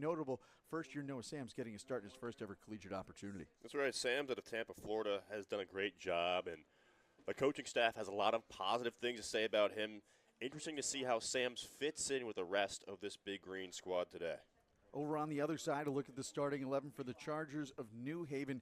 notable. First-year Noah Sam's getting a start in his first-ever collegiate opportunity. That's right. Sam's out of Tampa, Florida, has done a great job, and the coaching staff has a lot of positive things to say about him. Interesting to see how Sam's fits in with the rest of this Big Green squad today. Over on the other side, a look at the starting 11 for the Chargers of New Haven.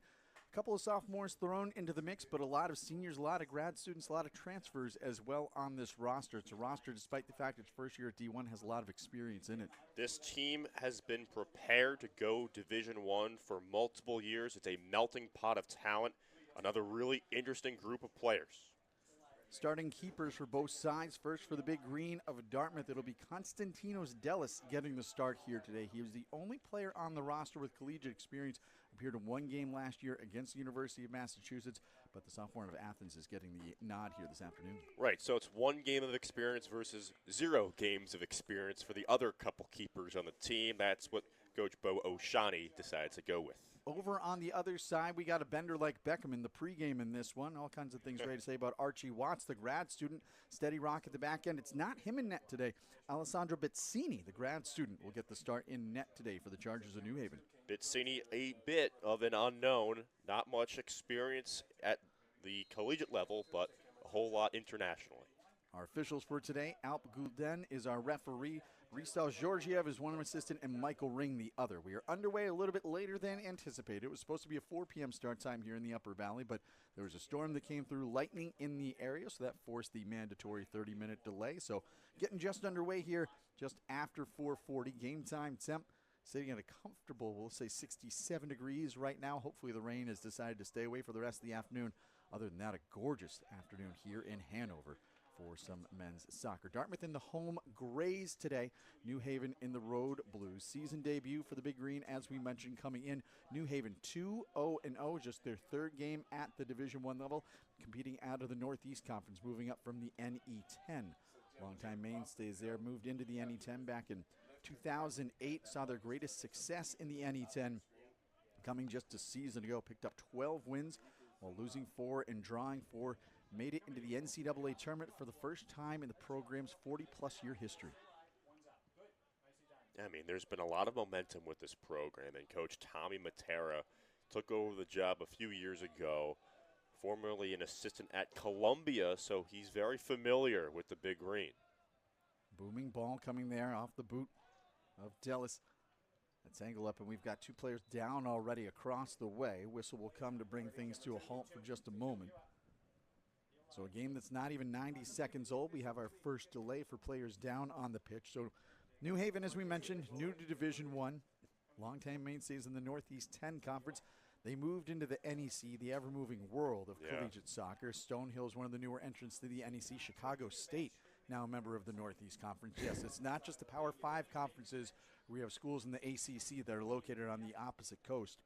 A couple of sophomores thrown into the mix, but a lot of seniors, a lot of grad students, a lot of transfers as well on this roster. It's a roster, despite the fact it's first year at D1, has a lot of experience in it. This team has been prepared to go Division I for multiple years. It's a melting pot of talent. Another really interesting group of players. Starting keepers for both sides. First for the Big Green of Dartmouth, it'll be Konstantinos Delis getting the start here today. He was the only player on the roster with collegiate experience. Appeared in one game last year against the University of Massachusetts, but the sophomore of Athens is getting the nod here this afternoon. Right, so it's one game of experience versus 0 games of experience for the other couple keepers on the team. That's what Coach Bo Oshani decides to go with. Over on the other side, we got a bender like Beckham in the pregame in this one. All kinds of things ready to say about Archie Watts, the grad student. Steady rock at the back end. It's not him in net today. Alessandro Bezzini, the grad student, will get the start in net today for the Chargers of New Haven. Bezzini, a bit of an unknown. Not much experience at the collegiate level, but a whole lot internationally. Our officials for today, Alp Gulden is our referee. Ristal Georgiev is one assistant, and Michael Ring the other. We are underway a little bit later than anticipated. It was supposed to be a 4 p.m. start time here in the Upper Valley, but there was a storm that came through, lightning in the area, so that forced the mandatory 30-minute delay. So getting just underway here just after 4:40. Game time temp sitting at a comfortable, we'll say 67 degrees right now. Hopefully the rain has decided to stay away for the rest of the afternoon. Other than that, a gorgeous afternoon here in Hanover for some men's soccer. Dartmouth in the home grays today. New Haven in the road blues. Season debut for the Big Green, as we mentioned, coming in. New Haven 2-0-0, just their third game at the Division I level, competing out of the Northeast Conference, moving up from the NE10. Longtime mainstays there, moved into the NE10 back in 2008, saw their greatest success in the NE10 coming just a season ago, picked up 12 wins while losing 4 and drawing 4. Made it into the NCAA tournament for the first time in the program's 40-plus year history. I mean, there's been a lot of momentum with this program, and Coach Tommy Matera took over the job a few years ago, formerly an assistant at Columbia, so he's very familiar with the Big Green. Booming ball coming there off the boot of Delis. Let's angle up, and we've got 2 players down already across the way. Whistle will come to bring things to a halt for just a moment. So a game that's not even 90 seconds old. We have our first delay for players down on the pitch. So New Haven, as we mentioned, new to Division I. Longtime mainstays in the Northeast 10 Conference. They moved into the NEC, the ever-moving world of collegiate soccer. Stonehill is one of the newer entrants to the NEC. Chicago State, now a member of the Northeast Conference. Yes, it's not just the Power 5 conferences. We have schools in the ACC that are located on the opposite coast.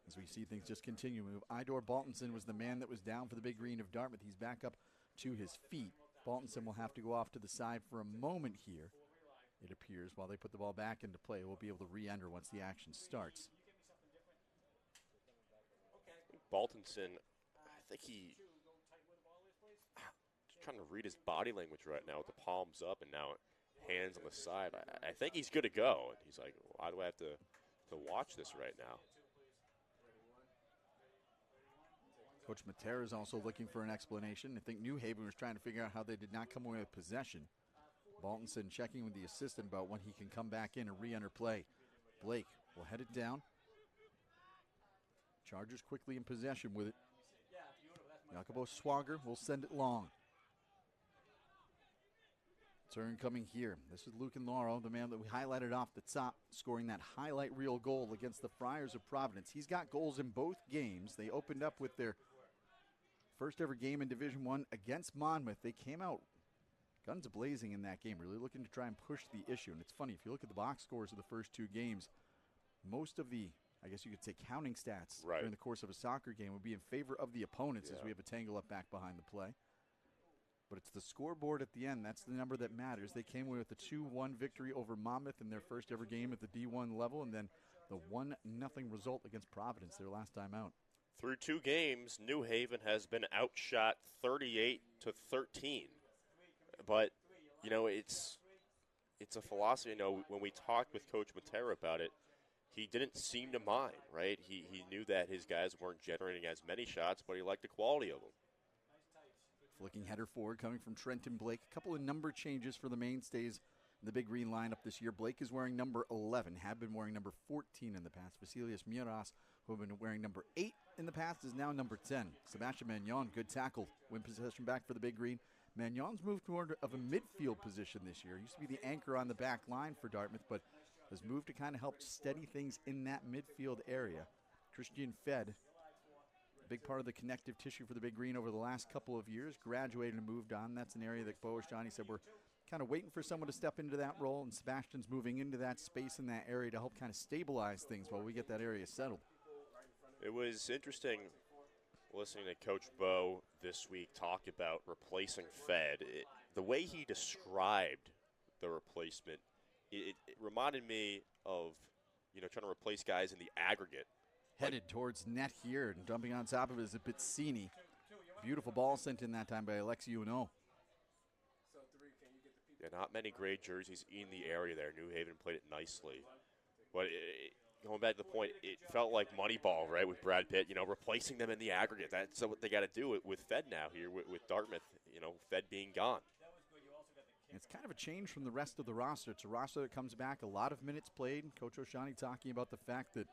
As we see things just continue to move. Idor Baltinson was the man that was down for the Big Green of Dartmouth. He's back up to his feet. Baltinson will have to go off to the side for a moment here, it appears, while they put the ball back into play. We'll be able to re-enter once the action starts. Baltinson, I think he just trying to read his body language right now with the palms up and now hands on the side. I think he's good to go. And he's like, why do I have to watch this right now? Coach Matera is also looking for an explanation. I think New Haven was trying to figure out how they did not come away with possession. Baltinson checking with the assistant about when he can come back in and re-enter play. Blake will head it down. Chargers quickly in possession with it. Jacobo Swager will send it long. Turn coming here. This is Lucan Lauro, the man that we highlighted off the top, scoring that highlight reel goal against the Friars of Providence. He's got goals in both games. They opened up with their first ever game in Division I against Monmouth. They came out guns a-blazing in that game, really looking to try and push the issue. And it's funny, if you look at the box scores of the first 2 games, most of the, I guess you could say, counting stats during the course of a soccer game would be in favor of the opponents as we have a tangle up back behind the play. But it's the scoreboard at the end. That's the number that matters. They came away with a 2-1 victory over Monmouth in their first ever game at the D1 level, and then the 1-0 result against Providence their last time out. Through 2 games, New Haven has been outshot 38-13. But, you know, it's it's a philosophy. When we talked with Coach Matera about it, he didn't seem to mind, right? He knew that his guys weren't generating as many shots, but he liked the quality of them. Flicking header forward coming from Trenton Blake. A couple of number changes for the mainstays in the Big Green lineup this year. Blake is wearing number 11, had been wearing number 14 in the past. Vasilius Miras, who had been wearing number 8 in the past, is now number 10. Sebastian Magnon, good tackle. Win possession back for the Big Green. Magnon's moved toward of a midfield position this year. Used to be the anchor on the back line for Dartmouth, but has moved to kind of help steady things in that midfield area. Christian Fed, a big part of the connective tissue for the Big Green over the last couple of years, graduated and moved on. That's an area that Bo Johnny said we're kind of waiting for someone to step into that role, and Sebastian's moving into that space in that area to help kind of stabilize things while we get that area settled. It was interesting listening to Coach Bo this week talk about replacing Fed. The way he described the replacement, it reminded me of, trying to replace guys in the aggregate. Headed towards net here and dumping on top of it is a Pizzini. Beautiful ball sent in that time by Alexi Uno. Yeah, not many gray jerseys in the area there. New Haven played it nicely. But going back to the point, it felt like Moneyball, right, with Brad Pitt, replacing them in the aggregate. That's what they got to do with Fed now here with Dartmouth, Fed being gone. It's kind of a change from the rest of the roster. It's a roster that comes back, a lot of minutes played. Coach Oshani talking about the fact that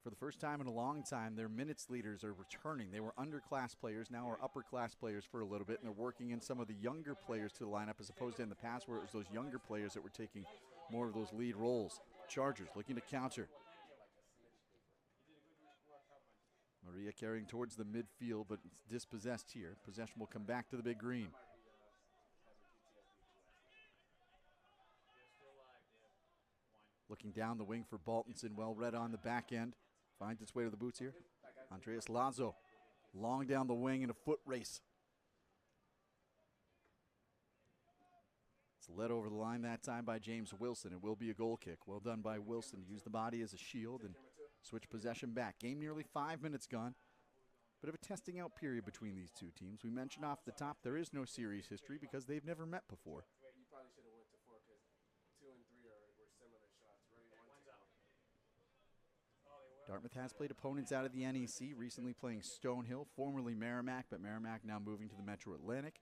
for the first time in a long time, their minutes leaders are returning. They were underclass players, now are upper-class players for a little bit, and they're working in some of the younger players to the lineup as opposed to in the past where it was those younger players that were taking more of those lead roles. Chargers looking to counter. Maria carrying towards the midfield, but it's dispossessed here. Possession will come back to the Big Green. Looking down the wing for Baltinson, well read on the back end. Finds its way to the boots here. Andreas Lazo, long down the wing in a foot race. It's led over the line that time by James Wilson. It will be a goal kick. Well done by Wilson. Use the body as a shield and switch possession back. Game nearly 5 minutes gone. Bit of a testing out period between these two teams. We mentioned off the top there is no series history because they've never met before. Dartmouth has played opponents out of the NEC, recently playing Stonehill, formerly Merrimack, but Merrimack now moving to the Metro Atlantic.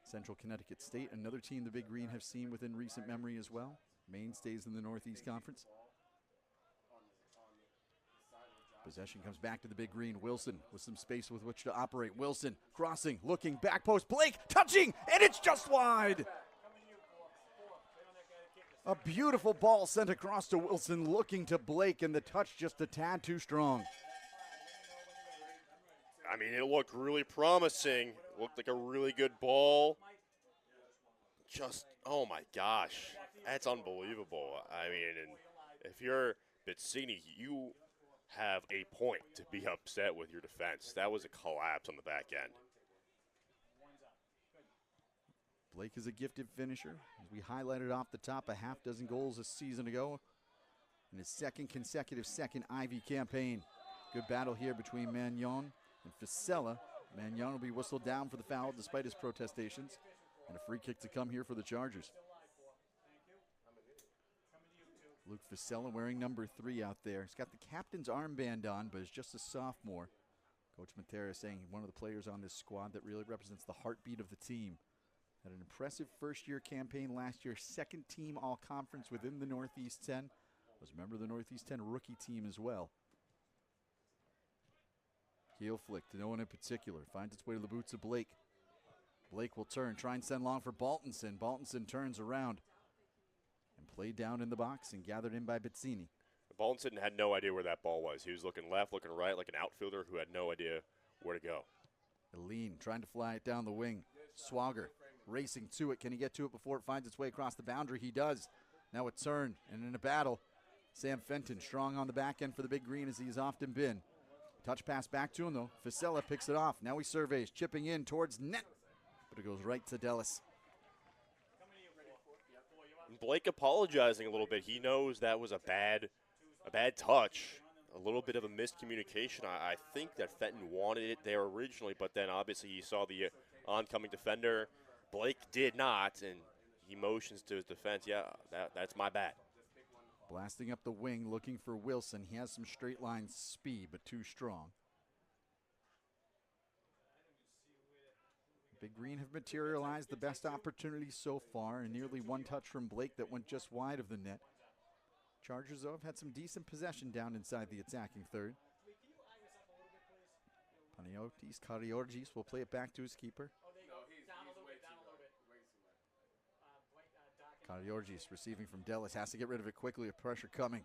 Central Connecticut State, another team the Big Green have seen within recent memory as well. Mainstays in the Northeast Conference. Possession comes back to the Big Green. Wilson with some space with which to operate. Wilson crossing, looking, back post. Blake touching, and it's just wide. A beautiful ball sent across to Wilson, looking to Blake, and the touch just a tad too strong. I mean, it looked really promising. Looked like a really good ball. Just, oh my gosh, that's unbelievable. I mean, and if you're Pizzini, you have a point to be upset with your defense. That was a collapse on the back end. Blake is a gifted finisher. As we highlighted off the top, a half dozen goals a season ago in his second consecutive second Ivy campaign. Good battle here between Magnon and Ficella. Magnon will be whistled down for the foul despite his protestations. And a free kick to come here for the Chargers. Luke Ficella wearing number 3 out there. He's got the captain's armband on, but is just a sophomore. Coach Matera saying one of the players on this squad that really represents the heartbeat of the team. Had an impressive first-year campaign last year, second team all-conference within the Northeast 10. Was a member of the Northeast 10 rookie team as well. Heel flick to no one in particular. Finds its way to the boots of Blake. Blake will turn, try and send long for Baltinson. Baltinson turns around and played down in the box and gathered in by Pizzini. Baltinson had no idea where that ball was. He was looking left, looking right, like an outfielder who had no idea where to go. Eileen trying to fly it down the wing. Swagger racing to it. Can he get to it before it finds its way across the boundary? He does. Now a turn, and in a battle, Sam Fenton strong on the back end for the Big Green as he's often been. Touch pass back to him, though. Ficella picks it off. Now he surveys, chipping in towards net, but it goes right to Dellis. Blake apologizing a little bit. He knows that was a bad touch, a little bit of a miscommunication. I think that Fenton wanted it there originally, but then obviously he saw the oncoming defender. Blake did not, and he motions to his defense, yeah, that's my bad. Blasting up the wing, looking for Wilson. He has some straight line speed, but too strong. Big Green have materialized the best opportunities so far, and nearly one touch from Blake that went just wide of the net. Chargers, though, have had some decent possession down inside the attacking third. Paniotis Kariorgis will play it back to his keeper. Kariorgis receiving from Dellis, has to get rid of it quickly, a pressure coming.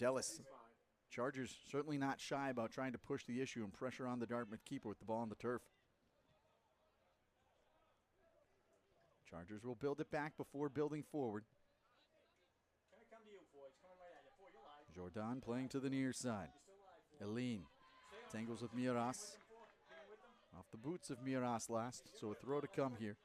Dellis, Chargers certainly not shy about trying to push the issue and pressure on the Dartmouth keeper with the ball on the turf. Chargers will build it back before building forward. Jordan playing to the near side. Eline tangles with Miras. Off the boots of Miras last, so a throw to come here.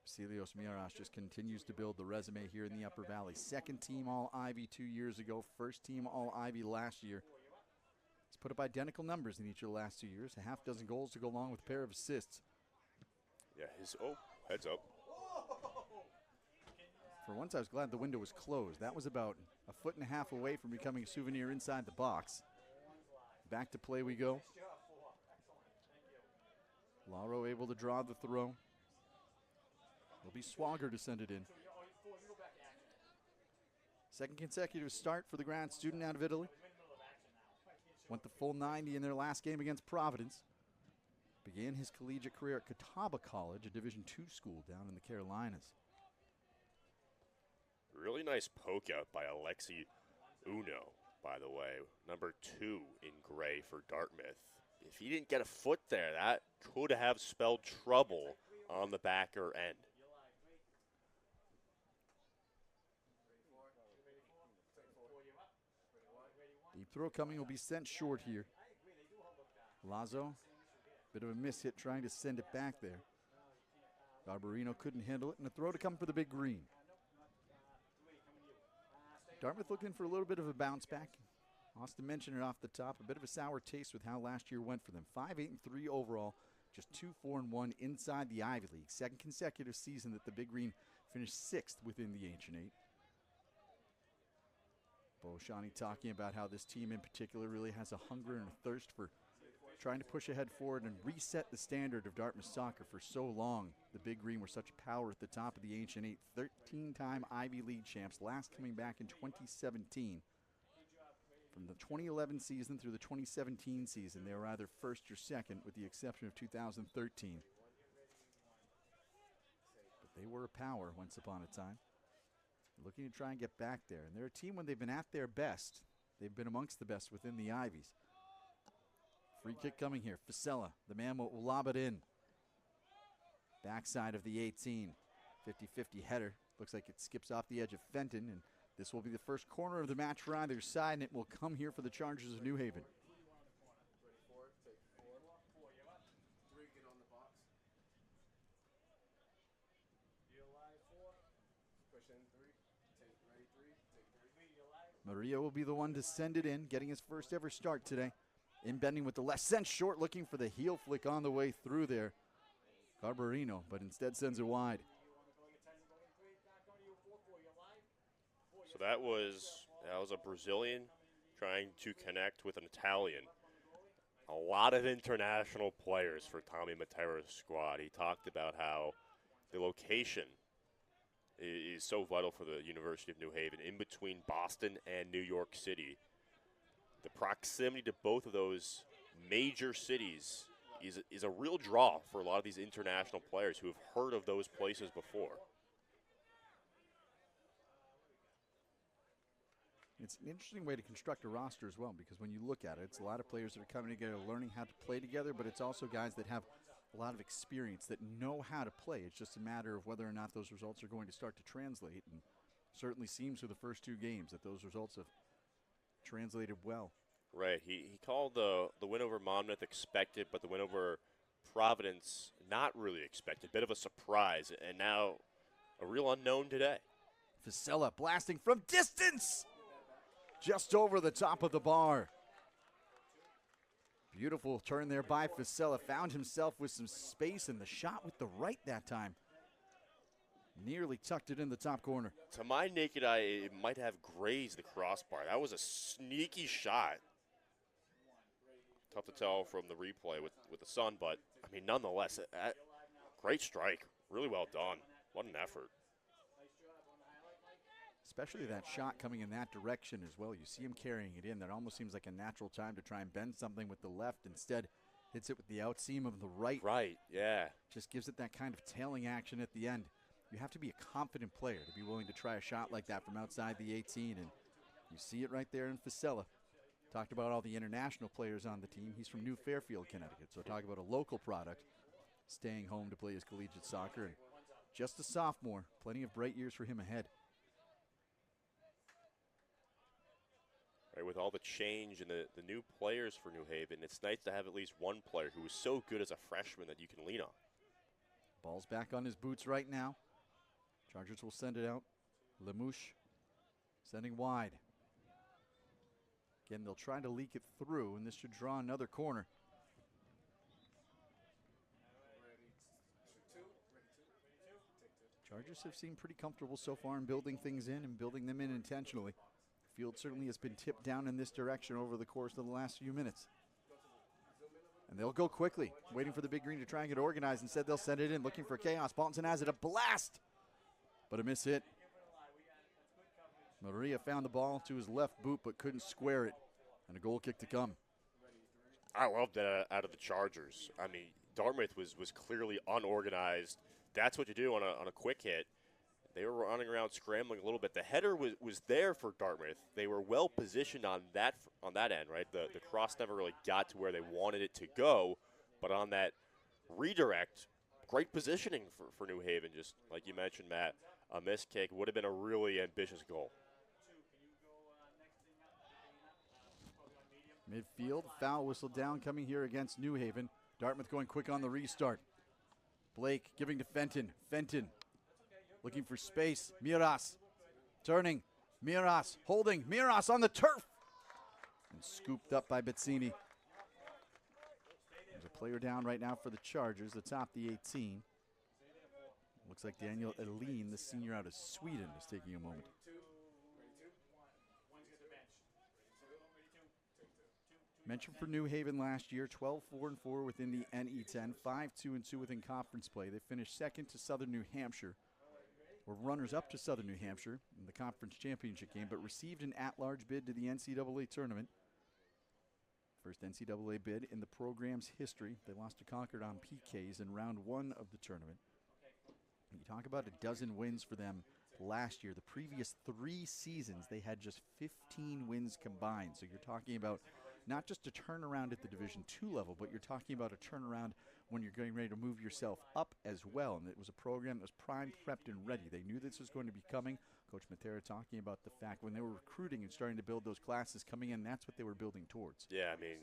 Vasilios Miras just continues to build the resume here in the Upper Valley. Second team All-Ivy 2 years ago, first team All-Ivy last year. He's put up identical numbers in each of the last 2 years, a half dozen goals to go along with a pair of assists. Yeah, heads up. For once, I was glad the window was closed. That was about a foot and a half away from becoming a souvenir inside the box. Back to play we go. Lauro able to draw the throw. It'll be Swagger to send it in. Second consecutive start for the grad student out of Italy. Went the full 90 in their last game against Providence. Began his collegiate career at Catawba College, a Division II school down in the Carolinas. Really nice poke out by Alexi Uno, by the way. Number 2 in gray for Dartmouth. If he didn't get a foot there, that could have spelled trouble on the backer end. Deep throw coming, will be sent short here. Lazo, bit of a miss hit trying to send it back there. Garbarino couldn't handle it, and a throw to come for the Big Green. Dartmouth looking for a little bit of a bounce back. Austin mentioned it off the top, a bit of a sour taste with how last year went for them. 5-8-3 overall, just 2-4-1 inside the Ivy League. Second consecutive season that the Big Green finished 6th within the Ancient Eight. Bo Shani talking about how this team in particular really has a hunger and a thirst for trying to push ahead forward and reset the standard of Dartmouth soccer. For so long, the Big Green were such a power at the top of the Ancient Eight. 13-time Ivy League champs, last coming back in 2017. From the 2011 season through the 2017 season, they were either first or second, with the exception of 2013. But they were a power once upon a time. Looking to try and get back there. And they're a team, when they've been at their best, they've been amongst the best within the Ivies. Free kick coming here. Fasella, the man will lob it in. Backside of the 18. 50-50 header. Looks like it skips off the edge of Fenton, and this will be the first corner of the match for either side, and it will come here for the Chargers of New Haven. Maria will be the one to send it in, getting his first ever start today. In bending with the left, sent short, looking for the heel flick on the way through there. Garbarino, but instead sends it wide. So that was a Brazilian trying to connect with an Italian. A lot of international players for Tommy Matera's squad. He talked about how the location is so vital for the University of New Haven, in between Boston and New York City. The proximity to both of those major cities is a real draw for a lot of these international players who have heard of those places before. It's an interesting way to construct a roster as well, because when you look at it, it's a lot of players that are coming together, learning how to play together, but it's also guys that have a lot of experience, that know how to play. It's just a matter of whether or not those results are going to start to translate, and certainly seems through the first 2 games that those results have translated well. Right. He called the win over Monmouth expected, but the win over Providence not really expected. Bit of a surprise, and now a real unknown today. Fasella blasting from distance, just over the top of the bar. Beautiful turn there by Fasella. Found himself with some space, and the shot with the right that time. Nearly tucked it in the top corner. To my naked eye, it might have grazed the crossbar. That was a sneaky shot. Tough to tell from the replay with the sun, but, I mean, nonetheless, great strike. Really well done. What an effort. Especially that shot coming in that direction as well. You see him carrying it in. That almost seems like a natural time to try and bend something with the left. Instead, hits it with the outseam of the right. Right, yeah. Just gives it that kind of tailing action at the end. You have to be a confident player to be willing to try a shot like that from outside the 18, and you see it right there in Fasella. Talked about all the international players on the team. He's from New Fairfield, Connecticut, so talk about a local product staying home to play his collegiate soccer. And just a sophomore, plenty of bright years for him ahead. Right, with all the change and the new players for New Haven, it's nice to have at least one player who is so good as a freshman that you can lean on. Ball's back on his boots right now. Chargers will send it out. Lemouche sending wide. Again, they'll try to leak it through, and this should draw another corner. Chargers have seemed pretty comfortable so far in building things in and building them in intentionally. Field certainly has been tipped down in this direction over the course of the last few minutes. And they'll go quickly, waiting for the big green to try and get organized. Instead, they'll send it in, looking for chaos. Balton has it, a blast, but a miss hit. Maria found the ball to his left boot, but couldn't square it, and a goal kick to come. I loved that out of the Chargers. I mean, Dartmouth was clearly unorganized. That's what you do on a quick hit. They were running around scrambling a little bit. The header was there for Dartmouth. They were well positioned on that end, right? The cross never really got to where they wanted it to go, but on that redirect, great positioning for New Haven. Just like you mentioned, Matt, a missed kick would have been a really ambitious goal. Midfield, foul whistle down coming here against New Haven. Dartmouth going quick on the restart. Blake giving to Fenton. Fenton looking for space. Miras turning. Miras holding. Miras on the turf. And scooped up by Bezzini. There's a player down right now for the Chargers atop the 18. Looks like Daniel Elin, the senior out of Sweden, is taking a moment. Mentioned for New Haven last year, 12-4-4 within the NE10, 5-2-2 within conference play. They finished second to Southern New Hampshire, or runners-up to Southern New Hampshire in the conference championship game, but received an at-large bid to the NCAA tournament. First NCAA bid in the program's history. They lost to Concord on PKs in round one of the tournament. You talk about a dozen wins for them last year. The previous 3 seasons, they had just 15 wins combined. So you're talking about not just a turnaround at the Division II level, but you're talking about a turnaround when you're getting ready to move yourself up as well. And it was a program that was primed, prepped, and ready. They knew this was going to be coming. Coach Matera talking about the fact when they were recruiting and starting to build those classes coming in, that's what they were building towards. Yeah, I mean,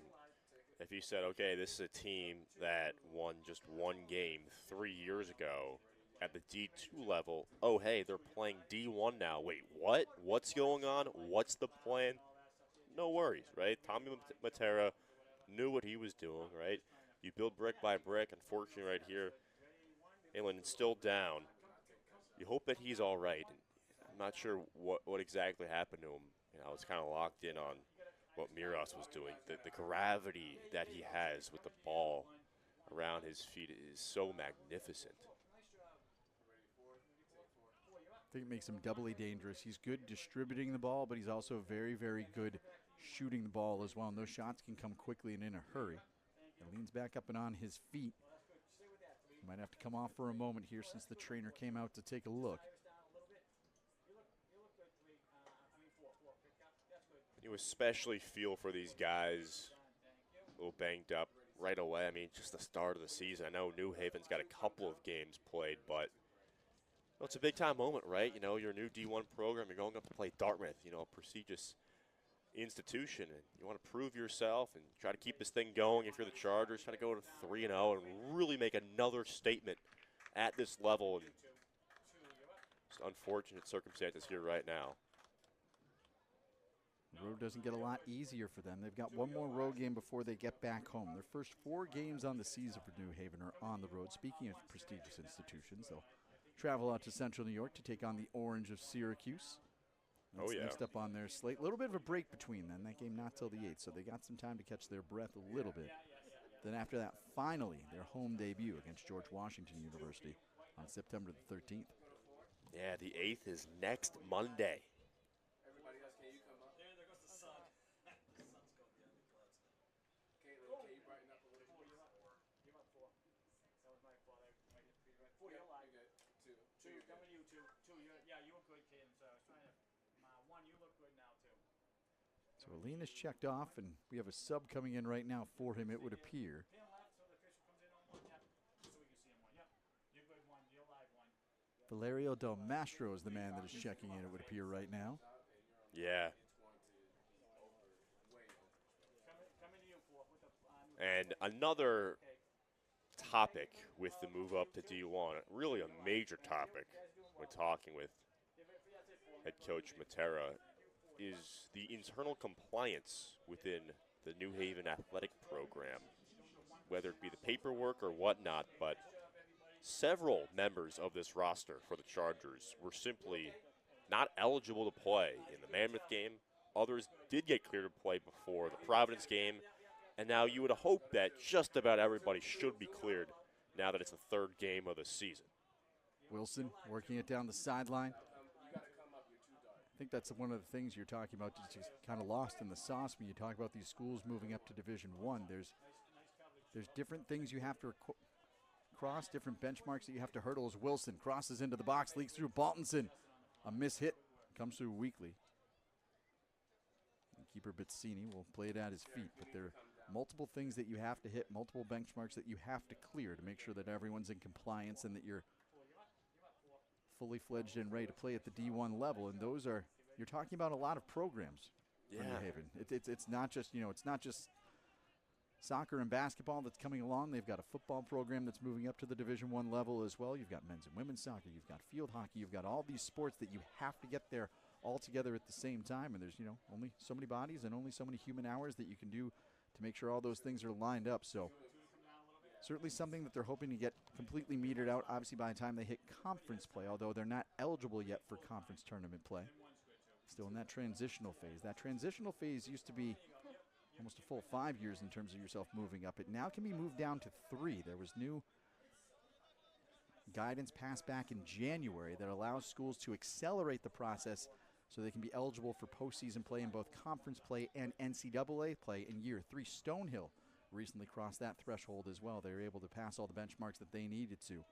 if you said, okay, this is a team that won just one game 3 years ago at the D2 level, oh, hey, they're playing D1 now. Wait, what? What's going on? What's the plan? No worries, right? Tommy Matera knew what he was doing, right? You build brick by brick. Unfortunately, right here, Aylin still down. You hope that he's all right. I'm not sure what exactly happened to him. You know, I was kind of locked in on what Miras was doing. The gravity that he has with the ball around his feet is so magnificent. I think it makes him doubly dangerous. He's good distributing the ball, but he's also very, very good shooting the ball as well. And those shots can come quickly and in a hurry. He leans back up and on his feet. Might have to come off for a moment here since the trainer came out to take a look. You especially feel for these guys a little banged up right away. I mean, just the start of the season. I know New Haven's got a couple of games played, but well, it's a big-time moment, right? You know, your new D1 program, you're going up to play Dartmouth, you know, a prestigious institution, and you want to prove yourself and try to keep this thing going. If you're the Chargers, try to go to 3-0 and really make another statement at this level. And just unfortunate circumstances here right now. The road doesn't get a lot easier for them. They've got one more road game before they get back home. Their first 4 games on the season for New Haven are on the road. Speaking of prestigious institutions, they'll travel out to Central New York to take on the Orange of Syracuse. That's next up on their slate. A little bit of a break between them. That game not till the 8th, so they got some time to catch their breath a little bit. Then after that, finally, their home debut against George Washington University on September the 13th. Yeah, the 8th is next Monday. Everybody else, can you come up? There goes the sun. The sun's going behind the clouds. Caitlin, can you brighten up a little more? You're up 4. That was my fault. I might hit 3 right. 4, you're live. You're good. 2. 2, coming to you, 2. 2, yeah, you were good, Caitlin. So I was trying to. 1, you look good now, 2. So Alina's checked off, and we have a sub coming in right now for him, it would appear. Valerio Del Mastro is the man that is checking in, it would appear right now. Yeah. And another topic with the move up to D1, really a major topic when talking with head coach Matera, is the internal compliance within the New Haven athletic program, whether it be the paperwork or whatnot, but several members of this roster for the Chargers were simply not eligible to play in the Mammoth game. Others did get cleared to play before the Providence game, and now you would hope that just about everybody should be cleared now that it's the 3rd game of the season. Wilson working it down the sideline. I think that's one of the things you're talking about, just kind of lost in the sauce when you talk about these schools moving up to Division I. There's different things you have to cross, different benchmarks that you have to hurdle. As Wilson crosses into the box, leaks through Baltinson. A miss hit comes through weakly. And keeper Bizzini will play it at his feet, but there are multiple things that you have to hit, multiple benchmarks that you have to clear to make sure that everyone's in compliance and that you're fully fledged and ready to play at the D1 level. And those are, you're talking about a lot of programs for New Haven. It's not just, it's not just soccer and basketball that's coming along. They've got a football program that's moving up to the Division I level as well. You've got men's and women's soccer. You've got field hockey. You've got all these sports that you have to get there all together at the same time. And there's, only so many bodies and only so many human hours that you can do to make sure all those things are lined up. So certainly something that they're hoping to get completely metered out, obviously, by the time they hit conference play, although they're not eligible yet for conference tournament play. Still in that transitional phase. That transitional phase used to be almost a full 5 years in terms of yourself moving up. It now can be moved down to 3. There was new guidance passed back in January that allows schools to accelerate the process so they can be eligible for postseason play in both conference play and NCAA play in year 3. Stonehill recently crossed that threshold as well. They were able to pass all the benchmarks that they needed to.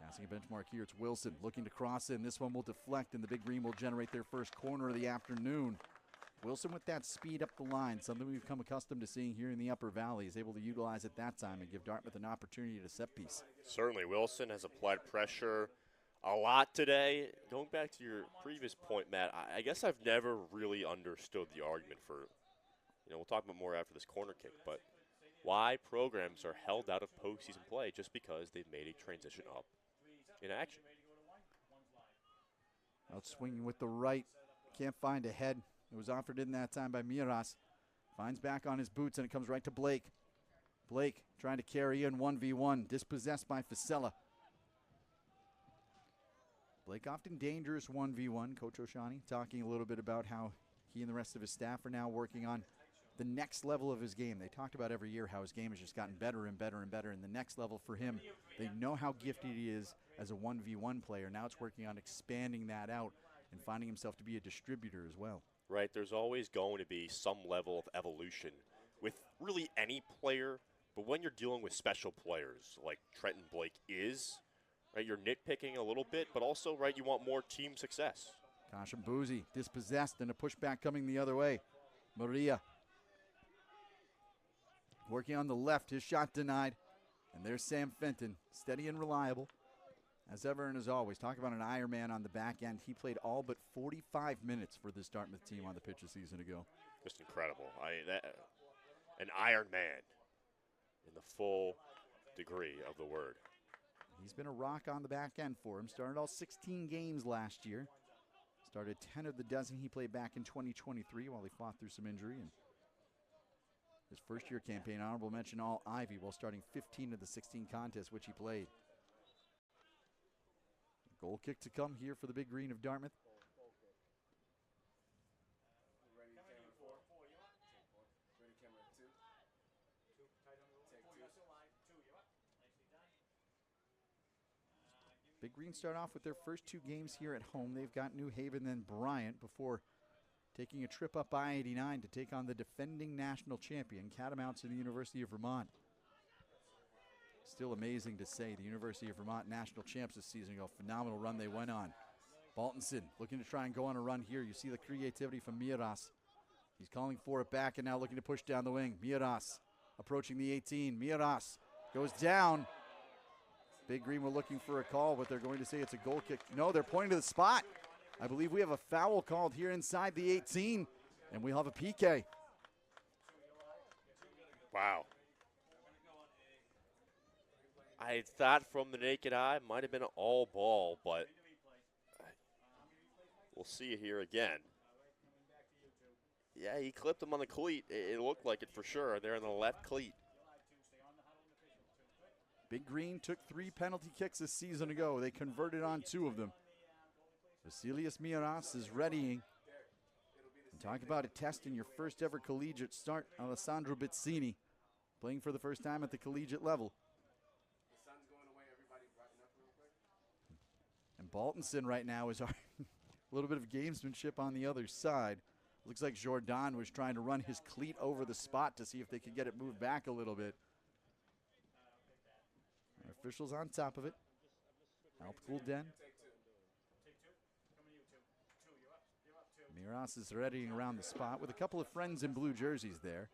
Passing a benchmark here, it's Wilson looking to cross in. This one will deflect, and the Big Green will generate their first corner of the afternoon. Wilson with that speed up the line, something we've come accustomed to seeing here in the Upper Valley, is able to utilize at that time and give Dartmouth an opportunity to set piece. Certainly, Wilson has applied pressure a lot today. Going back to your previous point, Matt, I guess I've never really understood the argument for, we'll talk about more after this corner kick, but why programs are held out of postseason play just because they've made a transition up in action. Out swinging with the right, can't find a head. It was offered in that time by Miras. Finds back on his boots, and it comes right to Blake. Blake trying to carry in 1v1, dispossessed by Fasella. Blake often dangerous 1v1. Coach O'Shaughnessy talking a little bit about how he and the rest of his staff are now working on the next level of his game. They talked about every year how his game has just gotten better and better and better, and the next level for him, they know how gifted he is as a 1v1 player. Now it's working on expanding that out and finding himself to be a distributor as well. Right, there's always going to be some level of evolution with really any player, but when you're dealing with special players like Trenton Blake is, right, you're nitpicking a little bit, but also, right, you want more team success. Kasha Boozy dispossessed and a pushback coming the other way. Maria working on the left, his shot denied. And there's Sam Fenton, steady and reliable. As ever and as always, talk about an Iron Man on the back end. He played all but 45 minutes for this Dartmouth team on the pitch a season ago. Just incredible. An Iron Man in the full degree of the word. He's been a rock on the back end for him. Started all 16 games last year. Started 10 of the dozen he played back in 2023 while he fought through some injury. And his first-year campaign, honorable mention all Ivy, while starting 15 of the 16 contests which he played. Goal kick to come here for the Big Green of Dartmouth. Big Green start off with their first 2 games here at home. They've got New Haven, then Bryant, before taking a trip up I-89 to take on the defending national champion, Catamounts in the University of Vermont. Still amazing to say, the University of Vermont national champs this season ago. Phenomenal run they went on. Baltinson looking to try and go on a run here. You see the creativity from Miras. He's calling for it back and now looking to push down the wing. Miras approaching the 18. Miras goes down. Big Green were looking for a call, but they're going to say it's a goal kick. No, they're pointing to the spot. I believe we have a foul called here inside the 18, and we'll have a PK. Wow. I thought from the naked eye might have been an all ball, but we'll see it here again. Yeah, he clipped him on the cleat. It looked like it for sure. They're on the left cleat. Big Green took 3 penalty kicks this season ago. They converted on 2 of them. Vasilius Miras is readying. And talk about a test in your first ever collegiate start. Alessandro Bizzini playing for the first time at the collegiate level. And Baltinson right now is a little bit of gamesmanship on the other side. Looks like Jordan was trying to run his cleat over the spot to see if they could get it moved back a little bit. Our officials on top of it. Alp Gulden. Miras is readying around the spot with a couple of friends in blue jerseys there.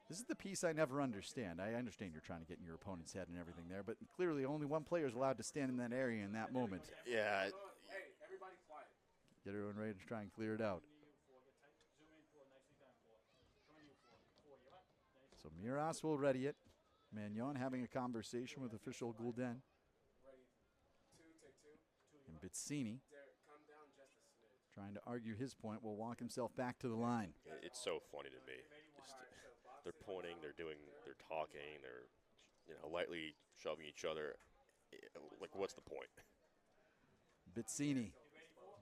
This is the piece I never understand. I understand you're trying to get in your opponent's head and everything there, but clearly only one player is allowed to stand in that area in that moment. Yeah. Get everyone ready to try and clear it out. So Miras will ready it. Magnon having a conversation with official Gulden. And Bizzini, trying to argue his point, will walk himself back to the line. It's so funny to me. Just, they're pointing, they're talking, they're lightly shoving each other. Like, what's the point? Bizzini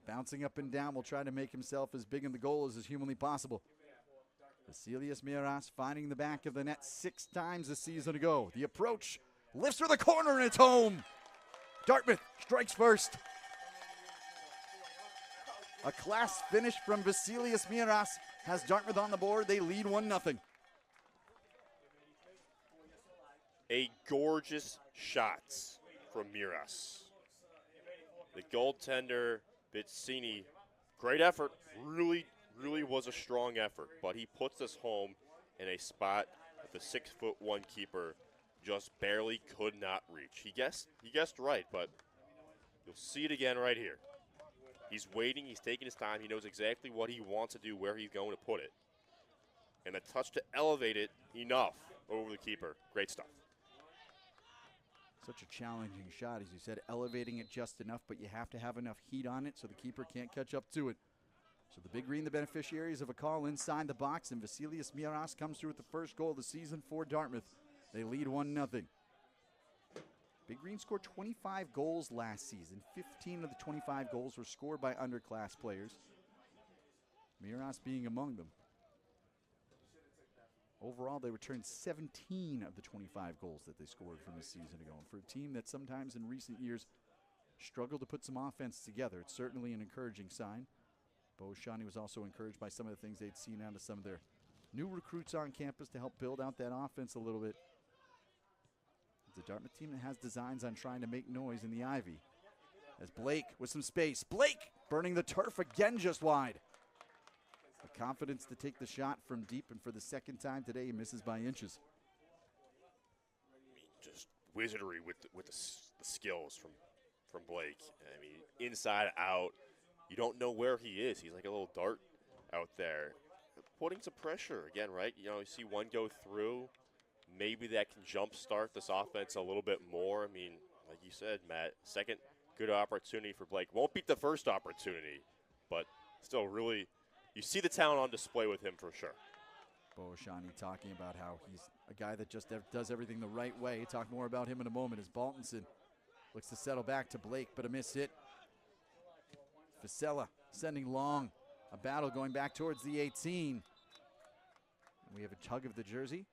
bouncing up and down will try to make himself as big in the goal as is humanly possible. Vasilius Miras finding the back of the net 6 times this season ago. The approach lifts for the corner and it's home. Dartmouth strikes first. A class finish from Vasilius Miras has Dartmouth on the board. They lead 1-0. A gorgeous shot from Miras. The goaltender, Bizzini, great effort. Really was a strong effort, but he puts us home in a spot that the 6'1" keeper just barely could not reach. He guessed right, but you'll see it again right here. He's waiting, he's taking his time, he knows exactly what he wants to do, where he's going to put it. And a touch to elevate it enough over the keeper. Great stuff. Such a challenging shot, as you said, elevating it just enough, but you have to have enough heat on it so the keeper can't catch up to it. So the Big Green, the beneficiaries of a call inside the box, and Vasilius Miras comes through with the first goal of the season for Dartmouth. They lead 1-0. Big Green scored 25 goals last season. 15 of the 25 goals were scored by underclass players, Miras being among them. Overall, they returned 17 of the 25 goals that they scored from this season ago. And for a team that sometimes in recent years struggled to put some offense together, it's certainly an encouraging sign. Bo Shani was also encouraged by some of the things they'd seen out of some of their new recruits on campus to help build out that offense a little bit. It's a Dartmouth team that has designs on trying to make noise in the Ivy. As Blake with some space. Blake burning the turf again just wide. The confidence to take the shot from deep, and for the second time today, he misses by inches. Just wizardry with the skills from Blake. I mean, inside out. You don't know where he is. He's like a little dart out there. Putting some pressure again, right? You see one go through. Maybe that can jumpstart this offense a little bit more. I mean, like you said, Matt, second good opportunity for Blake. Won't beat the first opportunity, but still really, you see the talent on display with him for sure. Bo O'Shaughnessy talking about how he's a guy that just does everything the right way. Talk more about him in a moment as Baltinson looks to settle back to Blake, but a miss hit. Fasella sending long. A battle going back towards the 18. We have a tug of the jersey.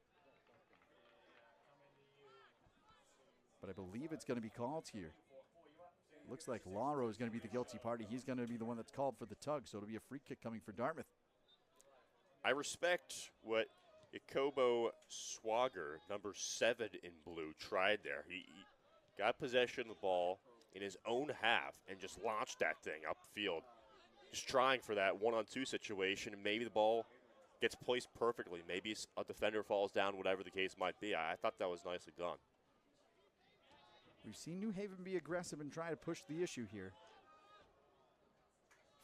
But I believe it's going to be called here. Looks like Lauro is going to be the guilty party. He's going to be the one that's called for the tug, so it'll be a free kick coming for Dartmouth. I respect what Ikobo Swagger, number 7 in blue, tried there. He got possession of the ball in his own half and just launched that thing upfield. Just trying for that 1-on-2 situation, and maybe the ball gets placed perfectly. Maybe a defender falls down, whatever the case might be. I thought that was nicely done. We've seen New Haven be aggressive and try to push the issue here.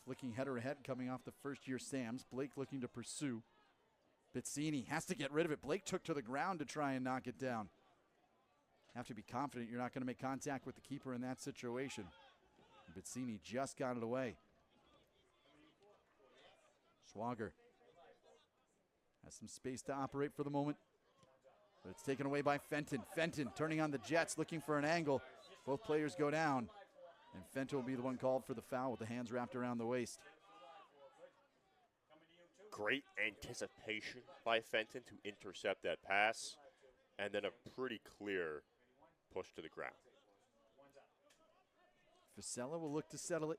Flicking header ahead coming off the first-year Sams. Blake looking to pursue. Bizzini has to get rid of it. Blake took to the ground to try and knock it down. Have to be confident you're not going to make contact with the keeper in that situation. Bizzini just got it away. Swagger has some space to operate for the moment, but it's taken away by Fenton. Fenton turning on the Jets, looking for an angle. Both players go down, and Fenton will be the one called for the foul with the hands wrapped around the waist. Great anticipation by Fenton to intercept that pass, and then a pretty clear push to the ground. Fasella will look to settle it.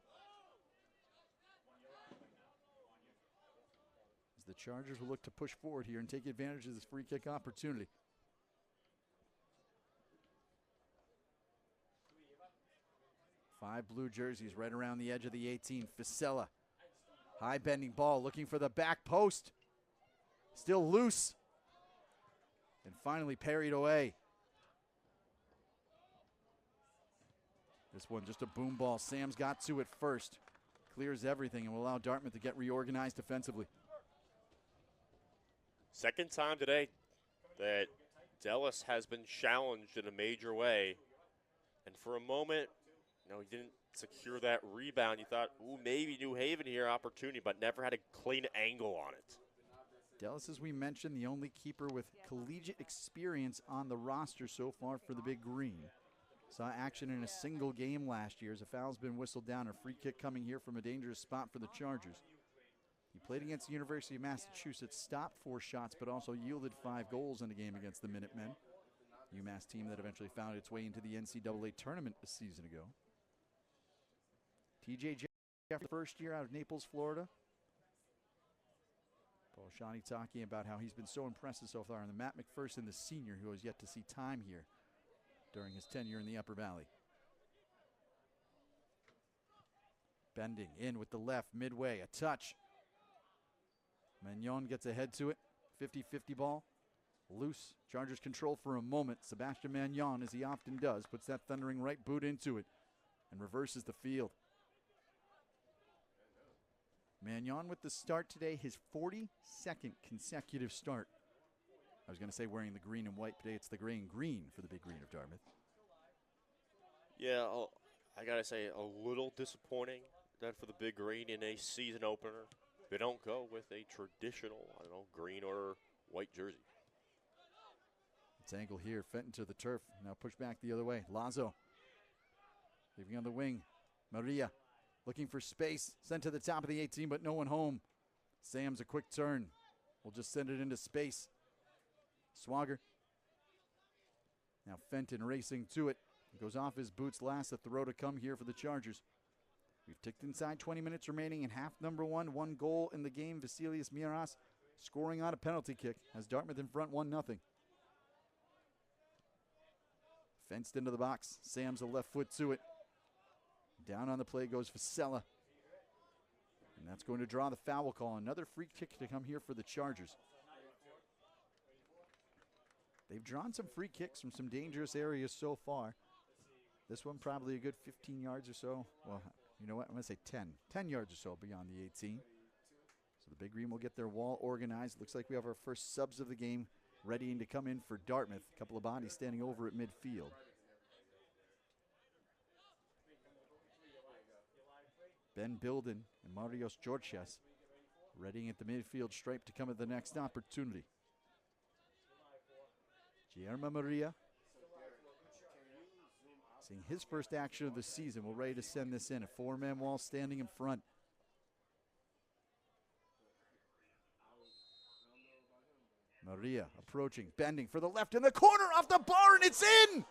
As the Chargers will look to push forward here and take advantage of this free kick opportunity. Five blue jerseys right around the edge of the 18. Fasella, high bending ball, looking for the back post. Still loose. And finally parried away. This one just a boom ball. Sam's got to it first. Clears everything and will allow Dartmouth to get reorganized defensively. Second time today that Dellis has been challenged in a major way. And for a moment, he didn't secure that rebound. You thought, ooh, maybe New Haven here, opportunity, but never had a clean angle on it. Dellis, as we mentioned, the only keeper with collegiate experience on the roster so far for the Big Green. Saw action in a single game last year as a foul's been whistled down. A free kick coming here from a dangerous spot for the Chargers. He played against the University of Massachusetts, stopped 4 shots, but also yielded 5 goals in a game against the Minutemen. UMass team that eventually found its way into the NCAA tournament a season ago. TJ Jeffrey, first year out of Naples, Florida. Paul Shani talking about how he's been so impressive so far. And the Matt McPherson, the senior, who has yet to see time here during his tenure in the Upper Valley. Bending in with the left, midway, a touch. Magnon gets ahead to it, 50-50 ball. Loose, Chargers control for a moment. Sebastian Magnon, as he often does, puts that thundering right boot into it and reverses the field. Magnon with the start today, his 42nd consecutive start. I was going to say wearing the green and white. Today it's the gray and green for the Big Green of Dartmouth. Yeah, I got to say, a little disappointing that for the Big Green in a season opener, they don't go with a traditional, green or white jersey. It's angle here, Fenton to the turf. Now push back the other way. Lazo leaving on the wing. Maria looking for space. Sent to the top of the 18, but no one home. Sam's a quick turn. We'll just send it into space. Swagger. Now Fenton racing to it. Goes off his boots last. A throw to come here for the Chargers. We've ticked inside 20 minutes remaining in half number 1. 1 goal in the game. Vasilius Miras scoring on a penalty kick. Has Dartmouth in front 1-0. Fenced into the box. Sam's a left foot to it. Down on the play goes Fasella. And that's going to draw the foul call. Another free kick to come here for the Chargers. They've drawn some free kicks from some dangerous areas so far. This one probably a good 15 yards or so. Well, you know what? I'm going to say 10. 10 yards or so beyond the 18. So the Big Green will get their wall organized. Looks like we have our first subs of the game readying to come in for Dartmouth. A couple of bodies standing over at midfield. Ben Bilden and Marios Georges readying at the midfield stripe to come at the next opportunity. Guillermo Maria, seeing his first action of the season. We're ready to send this in. A four-man wall standing in front. Maria approaching, bending for the left in the corner, off the bar, and it's in!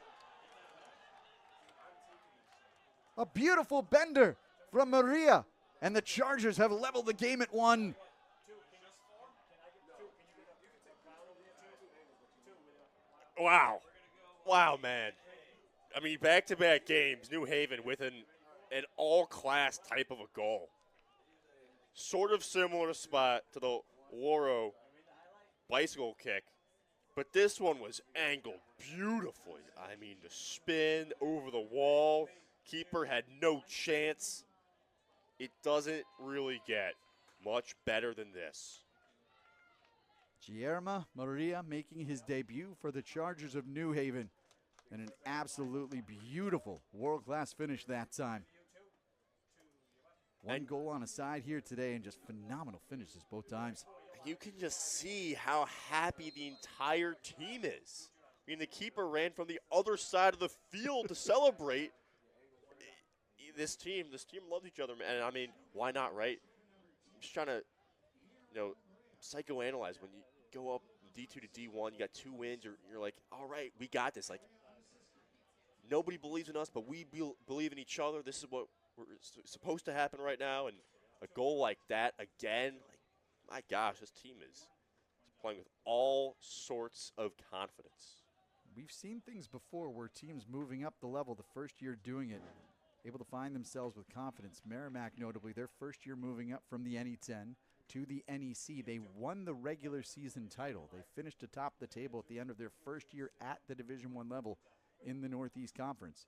A beautiful bender from Maria, and the Chargers have leveled the game at 1. Wow. Wow, man. I mean, back-to-back games, New Haven with an all-class type of a goal. Sort of similar spot to the Waro bicycle kick, but this one was angled beautifully. I mean, the spin over the wall, keeper had no chance. It doesn't really get much better than this. Guillermo Maria making his debut for the Chargers of New Haven. And an absolutely beautiful world-class finish that time. One goal on a side here today and just phenomenal finishes both times. You can just see how happy the entire team is. I mean, the keeper ran from the other side of the field to celebrate. This team loves each other, man. And I mean, why not, right? I'm just trying to, psychoanalyze when you go up D2 to D1, you got 2 wins, you're like, all right, we got this. Like, nobody believes in us, but we believe in each other. This is what we're supposed to happen right now. And a goal like that again, like, my gosh, this team is playing with all sorts of confidence. We've seen things before where teams moving up the level the first year doing it, able to find themselves with confidence. Merrimack, notably, their first year moving up from the NE10 to the NEC. They won the regular season title. They finished atop the table at the end of their first year at the Division I level in the Northeast Conference.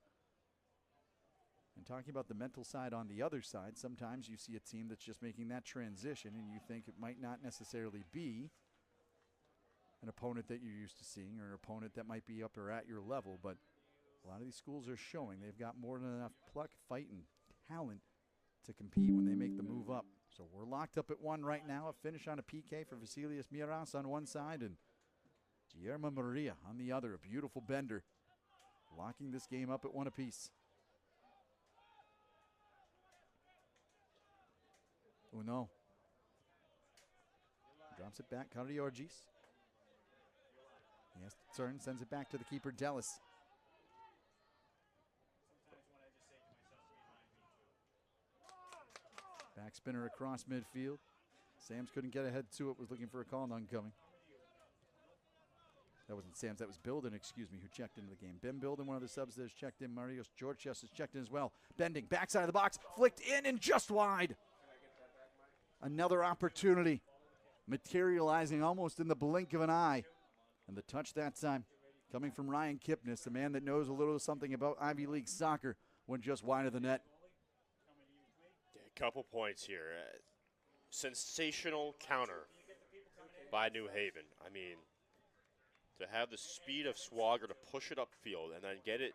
And talking about the mental side on the other side, sometimes you see a team that's just making that transition and you think it might not necessarily be an opponent that you're used to seeing or an opponent that might be up or at your level, but a lot of these schools are showing they've got more than enough pluck, fight, and talent to compete when they make the move up. So we're locked up at 1 right now. A finish on a PK for Vasilius Miras on one side and Guillermo Maria on the other. A beautiful bender, locking this game up at 1 apiece. Uno drops it back, Carriorgis. He has to turn, sends it back to the keeper, Dellis. Back spinner across midfield. Sams couldn't get ahead to it, was looking for a call, none coming. That wasn't Sams, that was Bilden, excuse me, who checked into the game. Ben Bilden, one of the subs that has checked in. Marios Georges has checked in as well. Bending, backside of the box, flicked in and just wide. Another opportunity, materializing almost in the blink of an eye. And the touch that time coming from Ryan Kipnis, a man that knows a little something about Ivy League soccer, went just wide of the net. A couple points here. Sensational counter by New Haven. I mean, to have the speed of Swagger to push it upfield and then get it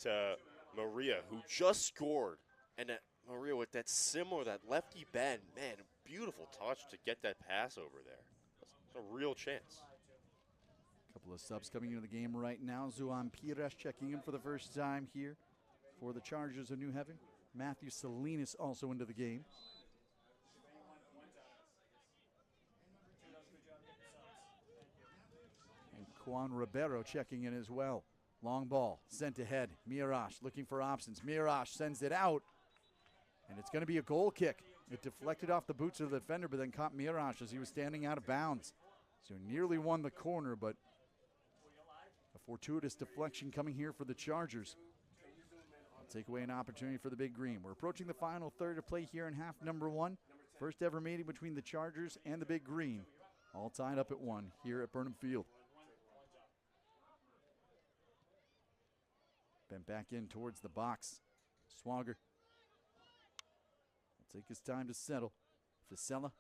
to Maria, who just scored. And Maria with that lefty bend. Man, beautiful touch to get that pass over there. It's a real chance. Couple of subs coming into the game right now. Zuan Pires checking in for the first time here for the Chargers of New Haven. Matthew Salinas also into the game. And Juan Ribeiro checking in as well. Long ball sent ahead. Mirash looking for options. Mirash sends it out. And it's going to be a goal kick. It deflected off the boots of the defender, but then caught Mirash as he was standing out of bounds. So nearly won the corner, but a fortuitous deflection coming here for the Chargers. Take away an opportunity for the Big Green. We're approaching the final third of play here in half number 1. First ever meeting between the Chargers and the Big Green. All tied up at 1 here at Burnham Field. Bent back in towards the box. Swagger will take his time to settle. Fasella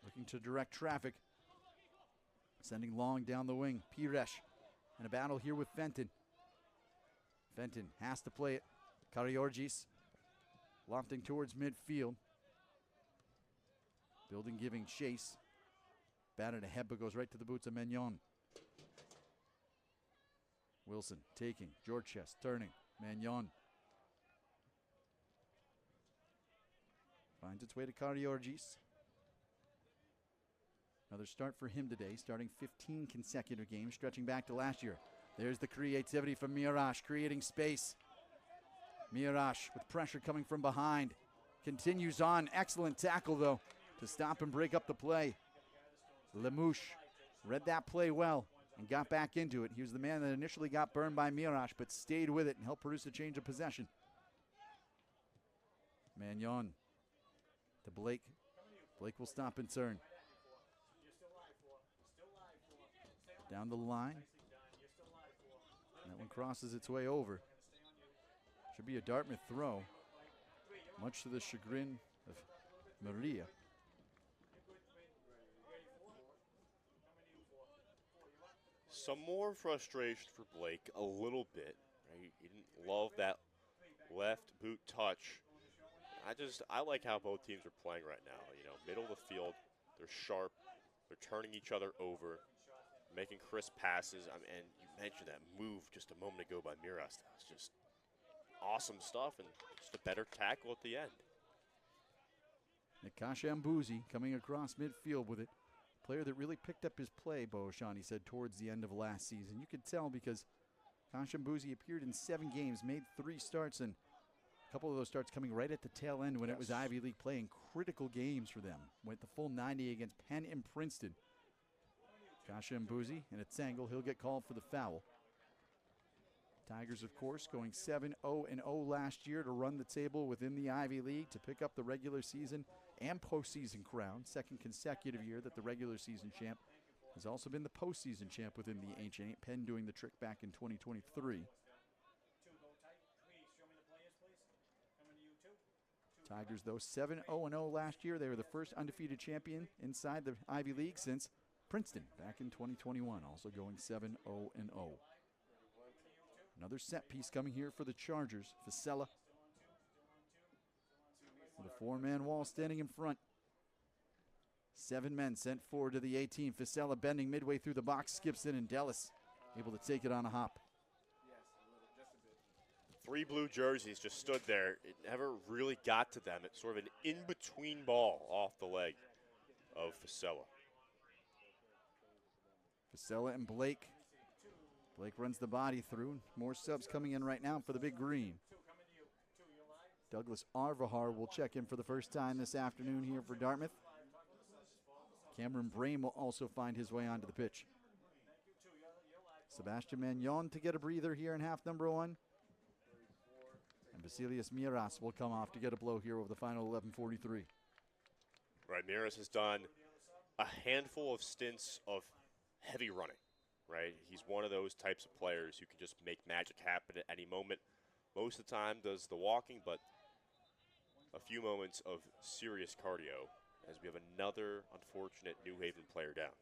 looking to direct traffic. Sending long down the wing. Pires in a battle here with Fenton. Fenton has to play it. Kariorgis lofting towards midfield. Building, giving chase. Batted ahead, but goes right to the boots of Magnon. Wilson taking, Georges turning, Magnon. Finds its way to Kariorgis. Another start for him today, starting 15 consecutive games, stretching back to last year. There's the creativity from Mirash, creating space. Mirash with pressure coming from behind. Continues on, excellent tackle though, to stop and break up the play. Lemouche read that play well and got back into it. He was the man that initially got burned by Mirash, but stayed with it and helped produce a change of possession. Magnon to Blake. Blake will stop and turn. Down the line. That one crosses its way over. Should be a Dartmouth throw, much to the chagrin of Maria. Some more frustration for Blake, a little bit. Right? He didn't love that left boot touch. I like how both teams are playing right now. You know, middle of the field, they're sharp, they're turning each other over, making crisp passes. And you mentioned that move just a moment ago by Miras. That was just awesome stuff, and just a better tackle at the end. Nakasha Mbuzi coming across midfield with it. Player that really picked up his play, Bo O'Shaughnessy said, towards the end of last season. You could tell because Kasha Mbuzi appeared in 7 games, made 3 starts, and a couple of those starts coming right at the tail end when it was Ivy League play in critical games for them. Went the full 90 against Penn and Princeton. Kasha Mbuzi in a tangle. He'll get called for the foul. Tigers, of course, going 7-0-0 last year to run the table within the Ivy League to pick up the regular season and postseason crown. Second consecutive year that the regular season champ has also been the postseason champ within the ancient eight. Penn doing the trick back in 2023. Tigers, though, 7-0-0 last year. They were the first undefeated champion inside the Ivy League since Princeton back in 2021, also going 7-0-0. Another set piece coming here for the Chargers. Fasella with a 4-man wall standing in front. 7 men sent forward to the 18. Fasella bending midway through the box, skips in, and Dellis able to take it on a hop. 3 blue jerseys just stood there. It never really got to them. It's sort of an in-between ball off the leg of Fasella. Fasella and Blake. Blake runs the body through. More subs coming in right now for the Big Green. Douglas Arvahar will check in for the first time this afternoon here for Dartmouth. Cameron Brame will also find his way onto the pitch. Sebastian Magnon to get a breather here in half number 1. And Basilius Miras will come off to get a blow here over the final 11:43. Right, Miras has done a handful of stints of heavy running. Right, he's one of those types of players who can just make magic happen at any moment. Most of the time does the walking, but a few moments of serious cardio as we have another unfortunate New Haven player down.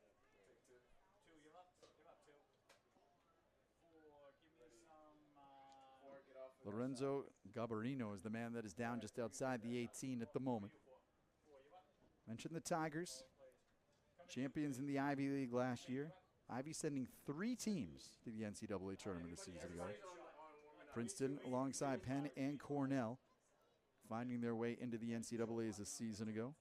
Lorenzo Gabarino is the man that is down just outside the 18 at the moment. Mentioned the Tigers, champions in the Ivy League last year. Ivy sending 3 teams to the NCAA tournament a season ago. Princeton alongside Penn and Cornell finding their way into the NCAAs a season ago.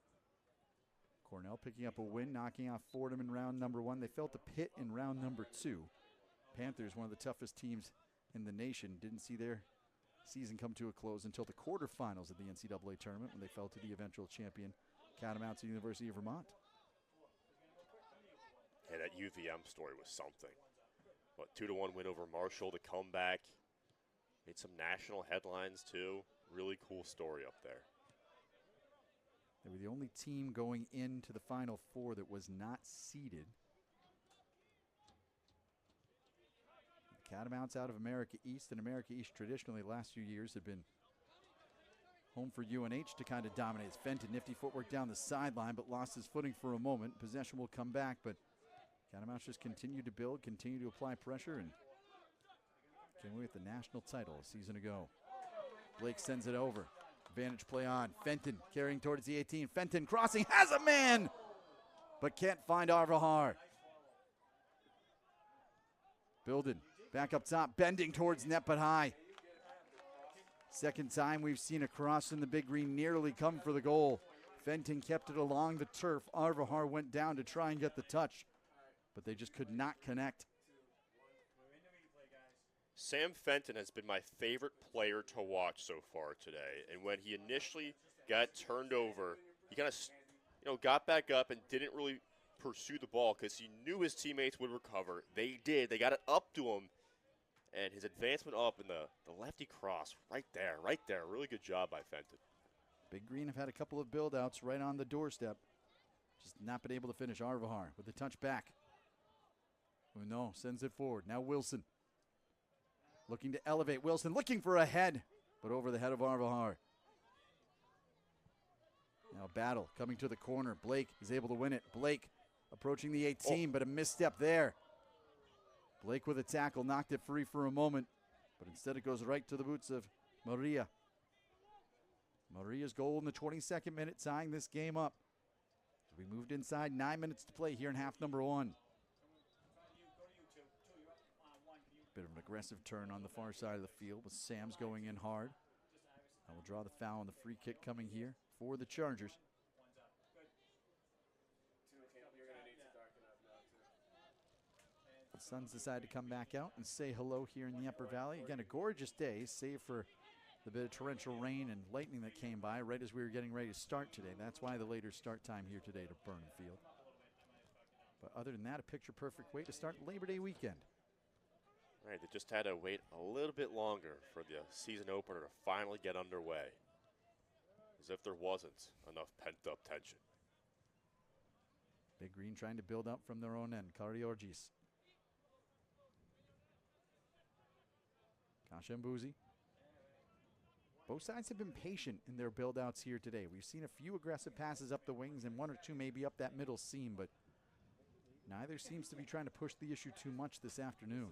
Cornell picking up a win, knocking off Fordham in round number 1. They fell to Pitt in round number 2. Panthers, one of the toughest teams in the nation, didn't see their season come to a close until the quarterfinals of the NCAA tournament when they fell to the eventual champion, Catamounts of the University of Vermont. And that UVM story was something. What, 2-1 win over Marshall to come back. Made some national headlines too. Really cool story up there. They were the only team going into the Final Four that was not seeded. The Catamounts out of America East, and America East traditionally the last few years have been home for UNH to kind of dominate. Fenton, nifty footwork down the sideline, but lost his footing for a moment. Possession will come back, but Catamounts just continue to build, continue to apply pressure, and came away with the national title a season ago. Blake sends it over. Advantage play on. Fenton carrying towards the 18. Fenton crossing, has a man, but can't find Arvahar. Building back up top, bending towards net but high. Second time we've seen a cross in the big green nearly come for the goal. Fenton kept it along the turf. Arvahar went down to try and get the touch, but they just could not connect. Sam Fenton has been my favorite player to watch so far today. And when he initially got turned over, he kind of got back up and didn't really pursue the ball because he knew his teammates would recover. They did. They got it up to him. And his advancement up in the lefty cross right there. Really good job by Fenton. Big Green have had a couple of build-outs right on the doorstep. Just not been able to finish. Arvahar with the touch back. Uno sends it forward. Now Wilson. Looking to elevate. Wilson looking for a head, but over the head of Arvahar. Now battle coming to the corner. Blake is able to win it. Blake approaching the 18, but a misstep there. Blake with a tackle, knocked it free for a moment, but instead it goes right to the boots of Maria. Maria's goal in the 22nd minute, tying this game up. We moved inside, 9 minutes to play here in half number 1. Bit of an aggressive turn on the far side of the field with Sam's going in hard. I will draw the foul on the free kick coming here for the Chargers. The Suns decide to come back out and say hello here in the Upper Valley. Again, a gorgeous day, save for the bit of torrential rain and lightning that came by right as we were getting ready to start today. That's why the later start time here today to Burnham Field. But other than that, a picture-perfect way to start Labor Day weekend. Right, they just had to wait a little bit longer for the season opener to finally get underway. As if there wasn't enough pent-up tension. Big Green trying to build up from their own end. Kariorgis. Kashambuzi. Both sides have been patient in their build-outs here today. We've seen a few aggressive passes up the wings and one or two maybe up that middle seam, but neither seems to be trying to push the issue too much this afternoon.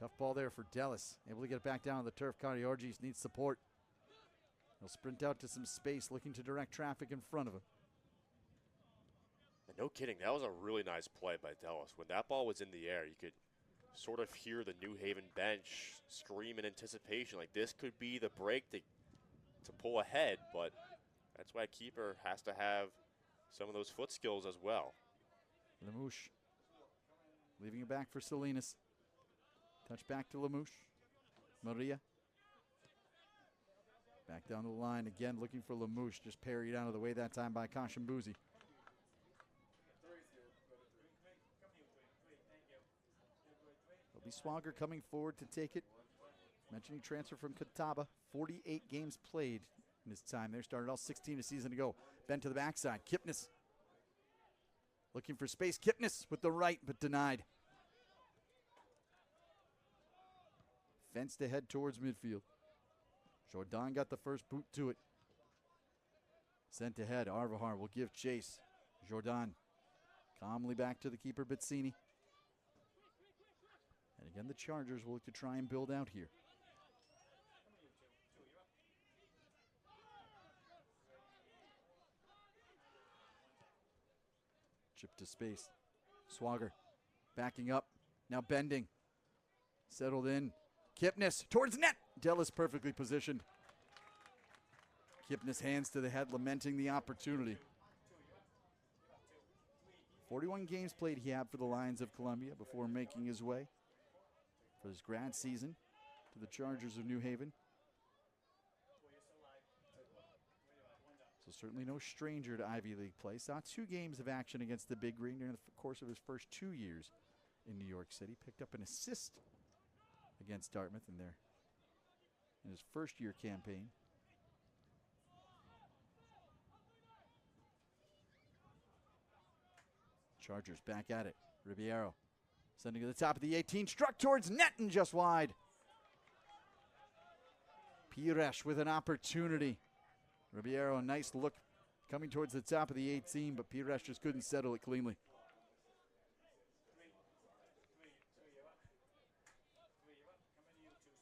Tough ball there for Dellis. Able to get it back down on the turf. Kariorgis needs support. He'll sprint out to some space, looking to direct traffic in front of him. And no kidding, that was a really nice play by Dellis. When that ball was in the air, you could sort of hear the New Haven bench scream in anticipation. Like this could be the break to pull ahead, but that's why a keeper has to have some of those foot skills as well. Lemouche leaving it back for Salinas. Touch back to Lemouche. Maria. Back down the line again, looking for Lemouche. Just parried out of the way that time by Kashambuzi. It'll be Swagger coming forward to take it. Mentioning transfer from Catawba. 48 games played in his time there. Started all 16 a season ago. Bent to the backside. Kipnis. Looking for space. Kipnis with the right, but denied. Fenced ahead towards midfield. Jordan got the first boot to it. Sent ahead. Arvahar will give chase. Jordan calmly back to the keeper, Bizzini. And again, the Chargers will look to try and build out here. Chip to space. Swagger backing up. Now bending. Settled in. Kipnis towards net. Dellis perfectly positioned. Kipnis hands to the head, lamenting the opportunity. 41 games played he had for the Lions of Columbia before making his way for his grad season to the Chargers of New Haven. So certainly no stranger to Ivy League play. Saw 2 games of action against the Big Green during the course of his first 2 years in New York City. Picked up an assist against Dartmouth in his first year campaign. Chargers back at it. Ribeiro sending to the top of the 18, struck towards net and just wide. Pires with an opportunity. Ribeiro, a nice look coming towards the top of the 18, but Pires just couldn't settle it cleanly.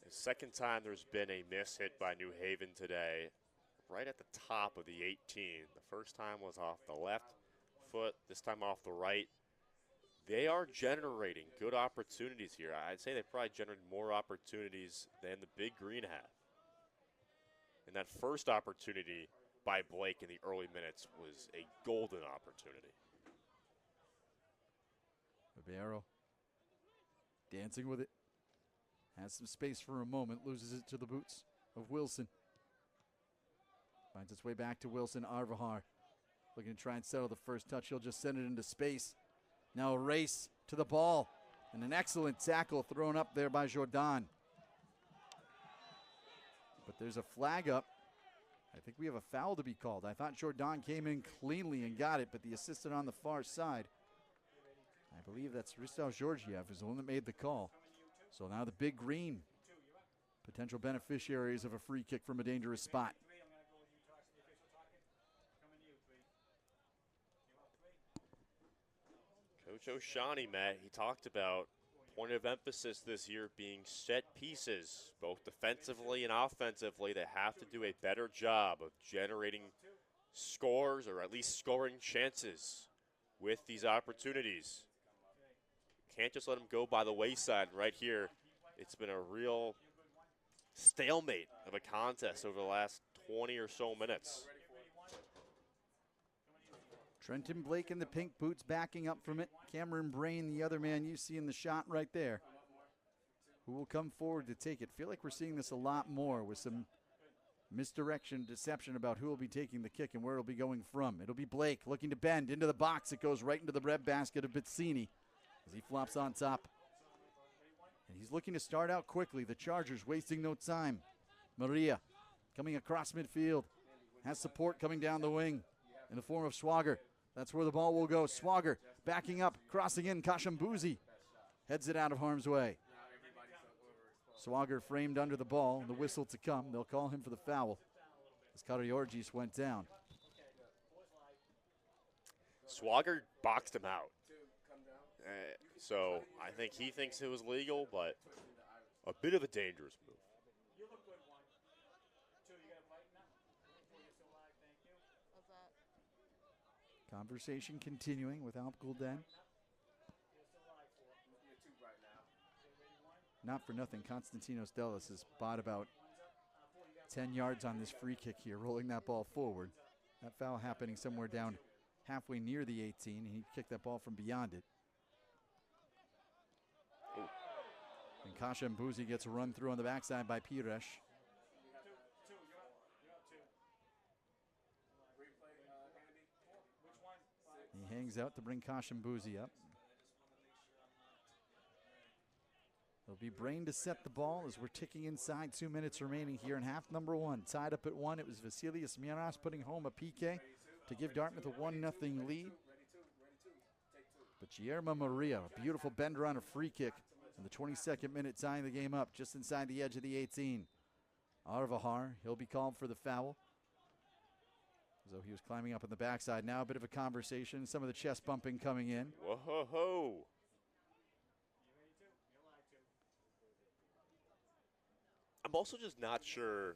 The second time there's been a miss hit by New Haven today, right at the top of the 18. The first time was off the left foot, this time off the right. They are generating good opportunities here. I'd say they probably generated more opportunities than the Big Green had. And that first opportunity by Blake in the early minutes was a golden opportunity. Ribeiro dancing with it. Has some space for a moment, loses it to the boots of Wilson. Finds its way back to Wilson. Arvahar looking to try and settle the first touch. He'll just send it into space. Now a race to the ball. And an excellent tackle thrown up there by Jordan. But there's a flag up. I think we have a foul to be called. I thought Jordan came in cleanly and got it, but the assistant on the far side, I believe that's Ristal Georgiev, is the one that made the call. So now the Big Green, potential beneficiaries of a free kick from a dangerous spot. Coach O'Shaughnessy, Matt, he talked about point of emphasis this year being set pieces, both defensively and offensively. They have to do a better job of generating scores, or at least scoring chances with these opportunities. Can't just let them go by the wayside. Right here, it's been a real stalemate of a contest over the last 20 or so minutes. Trenton Blake in the pink boots backing up from it. Cameron Brain, the other man you see in the shot right there, who will come forward to take it. Feel like we're seeing this a lot more with some misdirection, deception about who will be taking the kick and where it'll be going from. It'll be Blake looking to bend into the box. It goes right into the red basket of Bizzini as he flops on top. And he's looking to start out quickly. The Chargers wasting no time. Maria coming across midfield. Has support coming down the wing in the form of Swagger. That's where the ball will go. Swagger backing up, crossing in. Kashambuzi heads it out of harm's way. Swagger framed under the ball. The whistle to come. They'll call him for the foul as Karagiorgis went down. Swagger boxed him out. So I think he thinks it was legal, but a bit of a dangerous move. Conversation continuing with Alp Gulden. Not for nothing, Konstantinos Delis has bought about 10 yards on this free kick here, rolling that ball forward. That foul happening somewhere down halfway near the 18, and he kicked that ball from beyond it. Ooh. And Kasha Mbuzi gets a run through on the backside by Pires. He hangs out to bring Kashambuzi up. It'll be Brain to set the ball as we're ticking inside. 2 minutes remaining here in half number one. Tied up at 1. It was Vasilius Miras putting home a PK to give Dartmouth a 1-0 lead. But Guillermo Maria, a beautiful bender on a free kick in the 22nd minute, tying the game up just inside the edge of the 18. Arvahar, he'll be called for the foul, as though he was climbing up on the backside. Now a bit of a conversation, some of the chest bumping coming in. Whoa-ho-ho. I'm also just not sure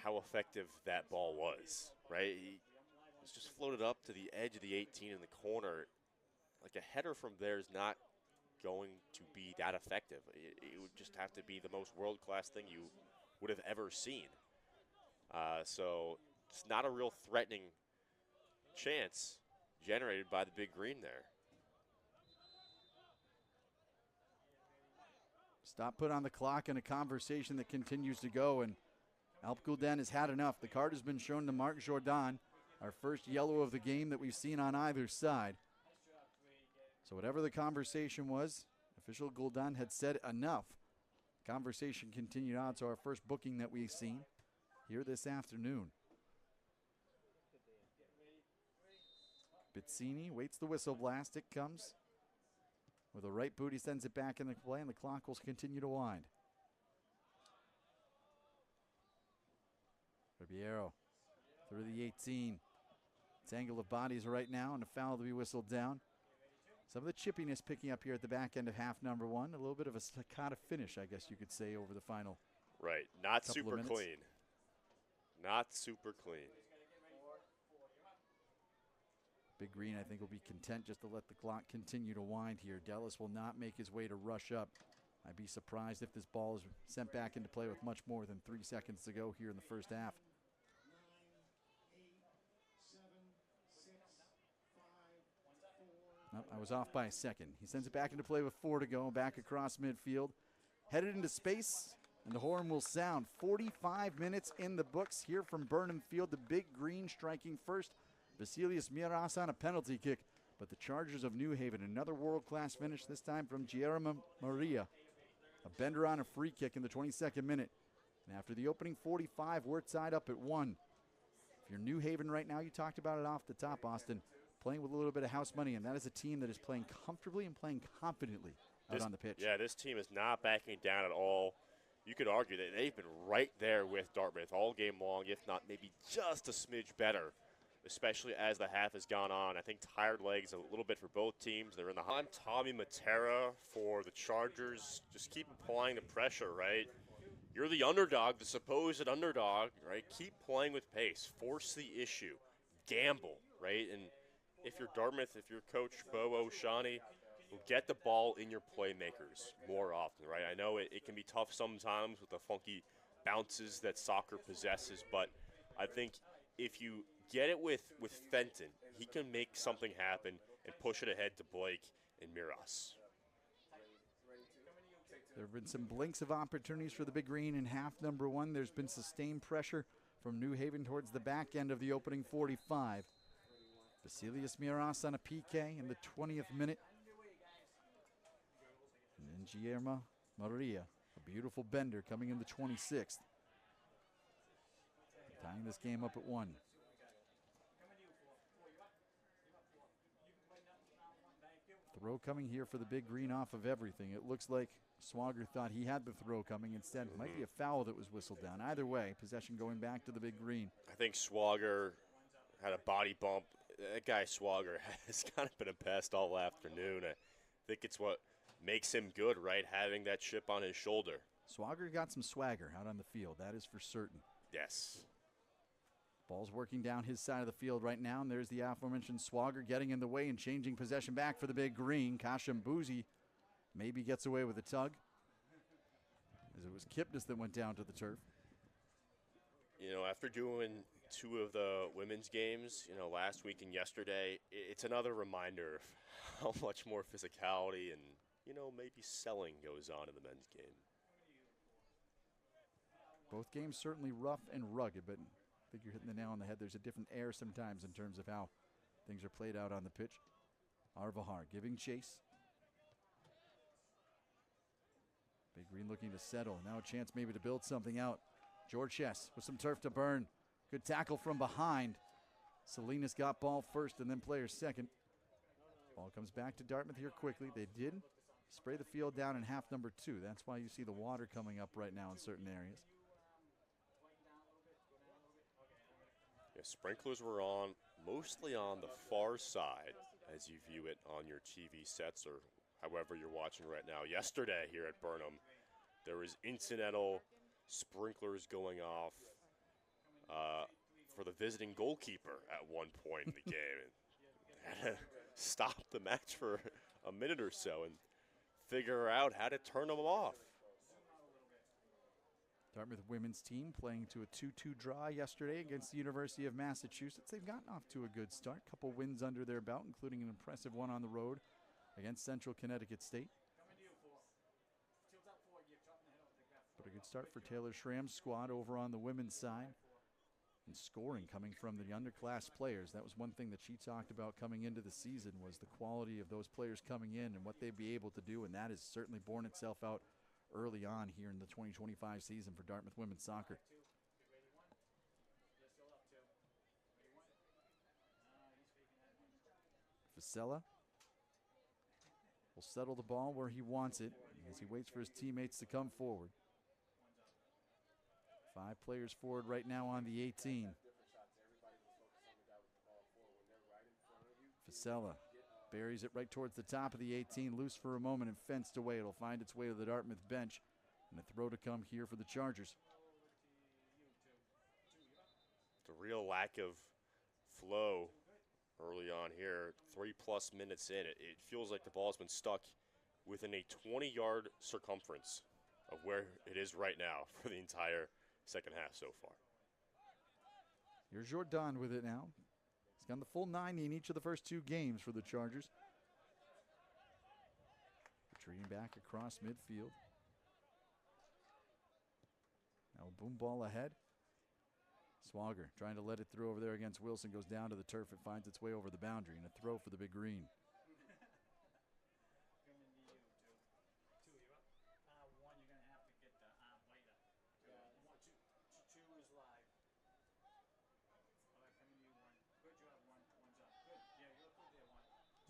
how effective that ball was, right? He was just floated up to the edge of the 18 in the corner. Like, a header from there is not going to be that effective. It would just have to be the most world-class thing you would have ever seen. So it's not a real threatening chance generated by the Big Green there. Stop put on the clock and a conversation that continues to go, and Alp Gulden has had enough. The card has been shown to Marc Jordan, our first yellow of the game that we've seen on either side. So whatever the conversation was, official Gulden had said enough. Conversation continued on, so our first booking that we've seen here this afternoon. Bizzini waits the whistle blast. It comes. With a right boot, he sends it back in the play, and the clock will continue to wind. Ribeiro through the 18. Tangle of bodies right now, and a foul to be whistled down. Some of the chippiness picking up here at the back end of half number one. A little bit of a staccato finish, I guess you could say, over the final Right. Not Couple of super minutes. clean. Not super clean. Big Green, I think, will be content just to let the clock continue to wind here. Dellis will not make his way to rush up. I'd be surprised if this ball is sent back into play with much more than 3 seconds to go here in the first half. 9, 8, 7, 6, 5, 4. Nope, I was off by a second. He sends it back into play with 4 to go, back across midfield. Headed into space, and the horn will sound. 45 minutes in the books here from Burnham Field. The Big Green striking first. Vasilius Miras on a penalty kick. But the Chargers of New Haven, another world-class finish, this time from Guillermo Maria. A bender on a free kick in the 22nd minute. And after the opening 45, we're tied up at 1. If you're New Haven right now, you talked about it off the top, Austin, playing with a little bit of house money, and that is a team that is playing comfortably and playing confidently out on the pitch. Yeah, this team is not backing down at all. You could argue that they've been right there with Dartmouth all game long, if not maybe just a smidge better, especially as the half has gone on. I think tired legs a little bit for both teams. They're in the I'm Tommy Matera for the Chargers. Just keep applying the pressure, right? You're the underdog, the supposed underdog, right? Keep playing with pace. Force the issue. Gamble, right? And if you're Dartmouth, if you're Coach Bo O'Shaughnessy, get the ball in your playmakers more often, right? I know it can be tough sometimes with the funky bounces that soccer possesses, but I think if you get it with Fenton, he can make something happen and push it ahead to Blake and Miras. There have been some blinks of opportunities for the Big Green in half number 1. There's been sustained pressure from New Haven towards the back end of the opening 45. Vasilius Miras on a PK in the 20th minute. And then Guillermo Maria, a beautiful bender coming in the 26th. Tying this game up at 1. Throw coming here for the Big Green off of everything. It looks like Swagger thought he had the throw coming. Instead, it might be a foul that was whistled down. Either way, possession going back to the Big Green. I think Swagger had a body bump. That guy Swagger has kind of been a pest all afternoon. I think it's what makes him good, right? Having that chip on his shoulder. Swagger got some swagger out on the field. That is for certain. Yes. Ball's working down his side of the field right now, and there's the aforementioned Swagger getting in the way and changing possession back for the Big Green. Kashambuzi maybe gets away with a tug, as it was Kipnis that went down to the turf. You know, after doing 2 of the women's games, last week and yesterday, it's another reminder of how much more physicality and, maybe selling goes on in the men's game. Both games certainly rough and rugged, but I think you're hitting the nail on the head. There's a different air sometimes in terms of how things are played out on the pitch. Arvahar giving chase. Big Green looking to settle. Now a chance maybe to build something out. George Chess with some turf to burn. Good tackle from behind. Salinas got ball first and then players second. Ball comes back to Dartmouth here quickly. They did spray the field down in half number 2. That's why you see the water coming up right now in certain areas. Yeah, sprinklers were on, mostly on the far side as you view it on your TV sets or however you're watching right now. Yesterday here at Burnham, there was incidental sprinklers going off for the visiting goalkeeper at one point in the game. And had to stop the match for a minute or so and figure out how to turn them off. Dartmouth women's team playing to a 2-2 draw yesterday against the University of Massachusetts. They've gotten off to a good start. Couple wins under their belt, including an impressive one on the road against Central Connecticut State. But a good start for Taylor Schramm's squad over on the women's side. And scoring coming from the underclass players. That was one thing that she talked about coming into the season, was the quality of those players coming in and what they'd be able to do, and that has certainly borne itself out early on here in the 2025 season for Dartmouth women's soccer. Vasella will settle the ball where he wants it as he waits for his teammates to come forward. 5 players forward right now on the 18. Vasella buries it right towards the top of the 18, loose for a moment and fenced away. It'll find its way to the Dartmouth bench And a throw to come here for the Chargers. The real lack of flow early on here, 3+ minutes in. It feels like the ball's been stuck within a 20-yard circumference of where it is right now for the entire second half so far. Here's Jordan with it now. He's gotten the full 90 in each of the first 2 games for the Chargers. Retreating back across midfield. Now a boom ball ahead. Swagger trying to let it through over there against Wilson. Goes down to the turf. It finds its way over the boundary. And a throw for the Big Green.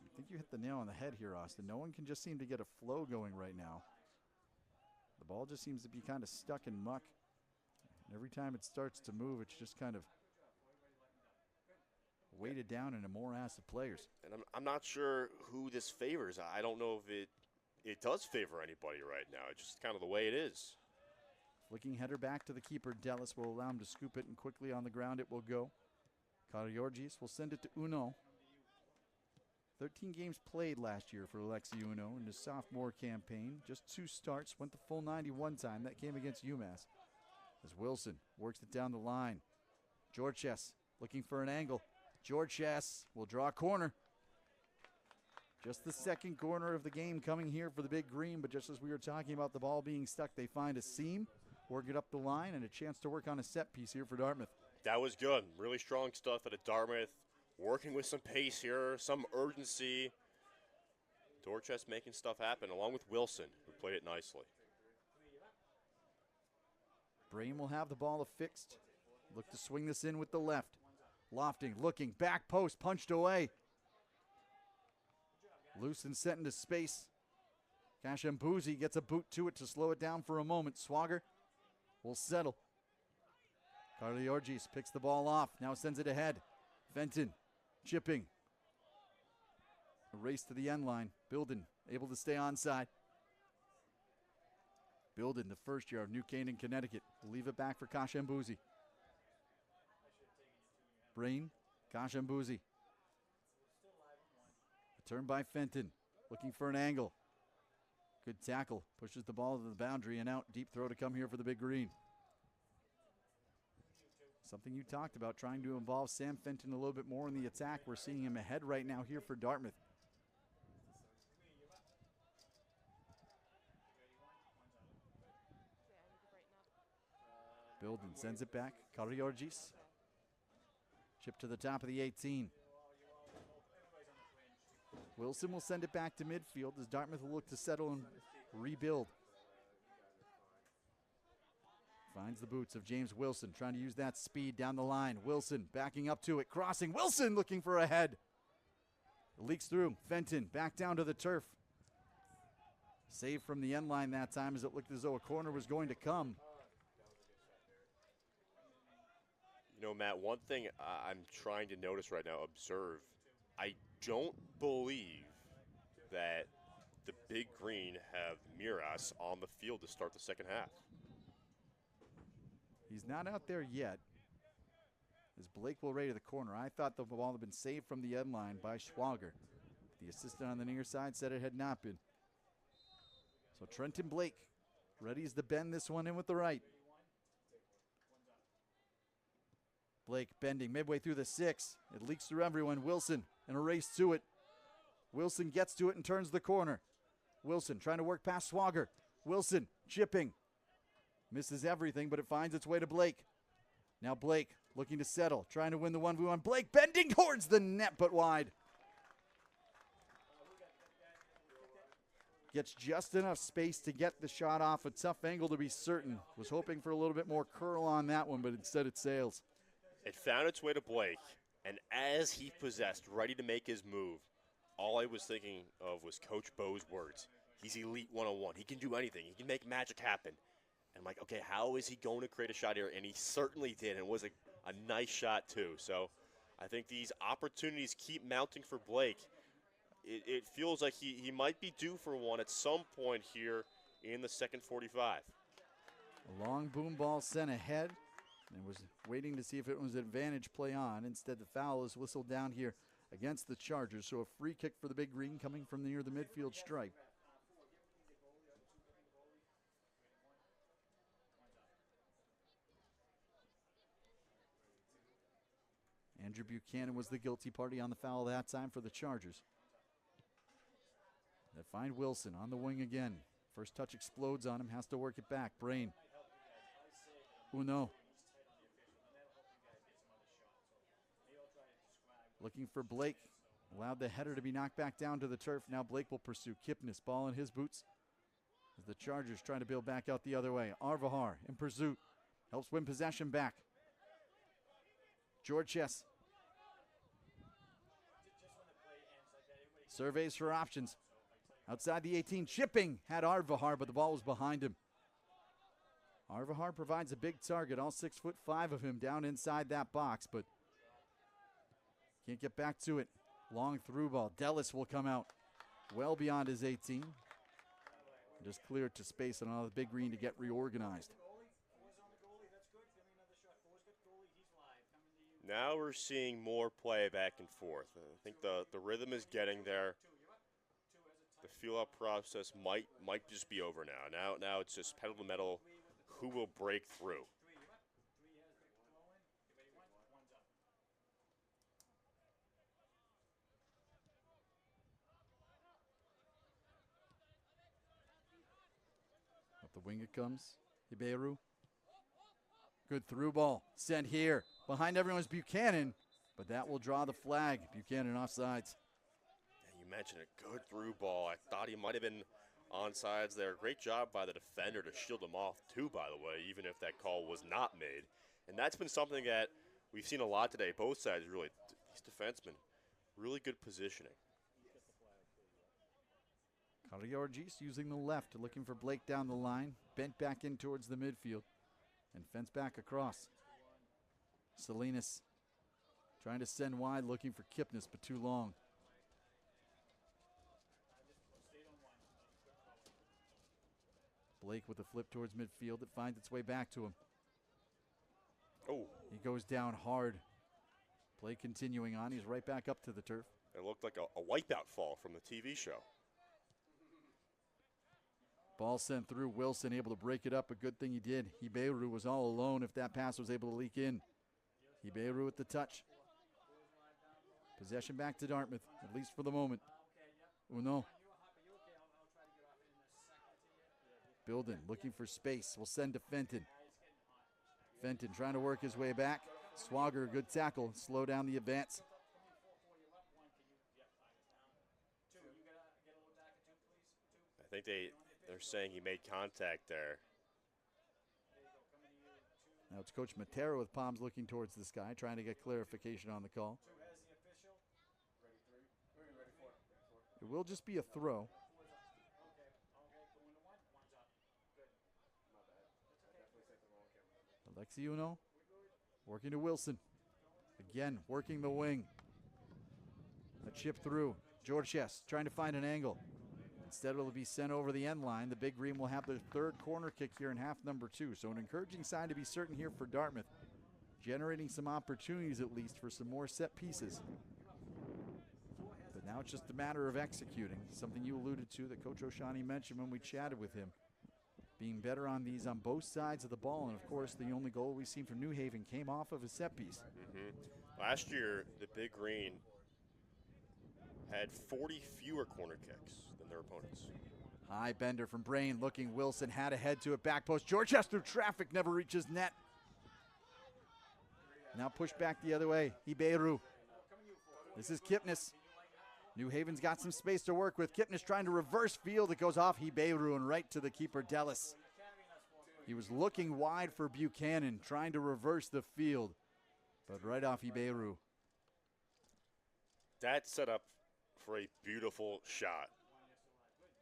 I think you hit the nail on the head here, Austin. No one can just seem to get a flow going right now. The ball just seems to be kind of stuck in muck. And every time it starts to move, it's just kind of weighted down in a morass of players. And I'm not sure who this favors. I don't know if it does favor anybody right now. It's just kind of the way it is. Flicking header back to the keeper. Dellis will allow him to scoop it, and quickly on the ground it will go. Karagiorgis will send it to Uno. 13 games played last year for Alexi Uno in his sophomore campaign. Just 2 starts, went the full 91 time. That came against UMass. As Wilson works it down the line. Georges looking for an angle. Georges will draw a corner. Just the second corner of the game coming here for the Big Green, but just as we were talking about the ball being stuck, they find a seam, work it up the line, and a chance to work on a set piece here for Dartmouth. That was good. Really strong stuff out of Dartmouth. Working with some pace here, some urgency. Dorchester making stuff happen, along with Wilson, who played it nicely. Brame will have the ball affixed. Look to swing this in with the left. Lofting, looking, back post, punched away. Loose and sent into space. Kashembuzi gets a boot to it to slow it down for a moment. Swagger will settle. Karagiorgis picks the ball off, now sends it ahead. Fenton chipping. A race to the end line. Bilden able to stay onside. Bilden, the first year of New Canaan, Connecticut. Will leave it back for Kashembuzi. Brain, Kashembuzi. A turn by Fenton. Looking for an angle. Good tackle. Pushes the ball to the boundary and out. Deep throw to come here for the Big Green. Something you talked about, trying to involve Sam Fenton a little bit more in the attack. We're seeing him ahead right now here for Dartmouth. Bilden sends it back. Karagiorgis. Chip to the top of the 18. Wilson will send it back to midfield as Dartmouth will look to settle and rebuild. Finds the boots of James Wilson, trying to use that speed down the line. Wilson backing up to it, crossing. Wilson looking for a head. It leaks through. Fenton back down to the turf. Save from the end line that time as it looked as though a corner was going to come. You know, Matt, one thing I'm trying to notice right now, observe, I don't believe that the Big Green have Miras on the field to start the second half. He's not out there yet. As Blake will ready to the corner. I thought the ball had been saved from the end line by Schwager. The assistant on the near side said it had not been. So Trenton Blake readies to bend this one in with the right. Blake bending midway through the 6. It leaks through everyone. Wilson in a race to it. Wilson gets to it and turns the corner. Wilson trying to work past Swagger. Wilson chipping. Misses everything, but it finds its way to Blake. Now Blake looking to settle, trying to win the 1v1. Blake bending towards the net, but wide. Gets just enough space to get the shot off. A tough angle to be certain. Was hoping for a little bit more curl on that one, but instead it sails. It found its way to Blake, and as he possessed, ready to make his move, all I was thinking of was Coach Bo's words. He's elite 101. He can do anything. He can make magic happen. And I'm like, okay, how is he going to create a shot here? And he certainly did, and it was a nice shot too. So I think these opportunities keep mounting for Blake. It feels like he might be due for one at some point here in the second 45. A long boom ball sent ahead and was waiting to see if it was an advantage play on. Instead, the foul is whistled down here against the Chargers. So a free kick for the Big Green coming from near the midfield stripe. Andrew Buchanan was the guilty party on the foul that time for the Chargers. They find Wilson on the wing again. First touch explodes on him, has to work it back. Brain. Uno. Looking for Blake. Allowed the header to be knocked back down to the turf. Now Blake will pursue Kipnis. Ball in his boots as the Chargers trying to build back out the other way. Arvahar in pursuit. Helps win possession back. Georges. Surveys for options. Outside the 18, chipping had Arvahar, but the ball was behind him. Arvahar provides a big target, all 6'5" of him down inside that box, but can't get back to it. Long through ball. Dellis will come out well beyond his 18. Just cleared to space and allow the Big Green to get reorganized. Now we're seeing more play back and forth. I think the rhythm is getting there. The feel-out process might just be over now. Now it's just pedal to metal. Who will break through? Up the wing it comes. Iberu. Good through ball. Sent here. Behind everyone's Buchanan, but that will draw the flag. Buchanan offsides. You mentioned a good through ball. I thought he might have been onsides there. Great job by the defender to shield him off too, by the way, even if that call was not made. And that's been something that we've seen a lot today. Both sides really, these defensemen, really good positioning. Kariorgis using the left, looking for Blake down the line. Bent back in towards the midfield and fence back across. Salinas trying to send wide, looking for Kipnis, but too long. Blake with a flip towards midfield. It finds its way back to him. Oh. He goes down hard. Play continuing on. He's right back up to the turf. It looked like a wipeout fall from the TV show. Ball sent through. Wilson able to break it up. A good thing he did. Iberu was all alone if that pass was able to leak in. Iberu with the touch. Possession back to Dartmouth, at least for the moment. Uno. Bilden looking for space. Will send to Fenton. Fenton trying to work his way back. Swagger, good tackle. Slow down the advance. I think they're saying he made contact there. Now it's Coach Matera with palms looking towards the sky, trying to get clarification on the call. It will just be a throw. Alexi Uno working to Wilson. Again, working the wing. A chip through. Georges trying to find an angle. Instead, it'll be sent over the end line. The Big Green will have their third corner kick here in half number 2. So an encouraging sign to be certain here for Dartmouth. Generating some opportunities at least for some more set pieces. But now it's just a matter of executing. Something you alluded to that Coach O'Shaughnessy mentioned when we chatted with him. Being better on these on both sides of the ball. And, of course, the only goal we've seen from New Haven came off of a set piece. Last year, the Big Green had 40 fewer corner kicks than their opponents. High bender from Brain looking. Wilson had a head to it. Back post. Georges through traffic. Never reaches net. Now pushed back the other way. Iberu. This is Kipnis. New Haven's got some space to work with. Kipnis trying to reverse field. It goes off Iberu and right to the keeper, Dellis. He was looking wide for Buchanan, trying to reverse the field, but right off Iberu. That set up for a beautiful shot,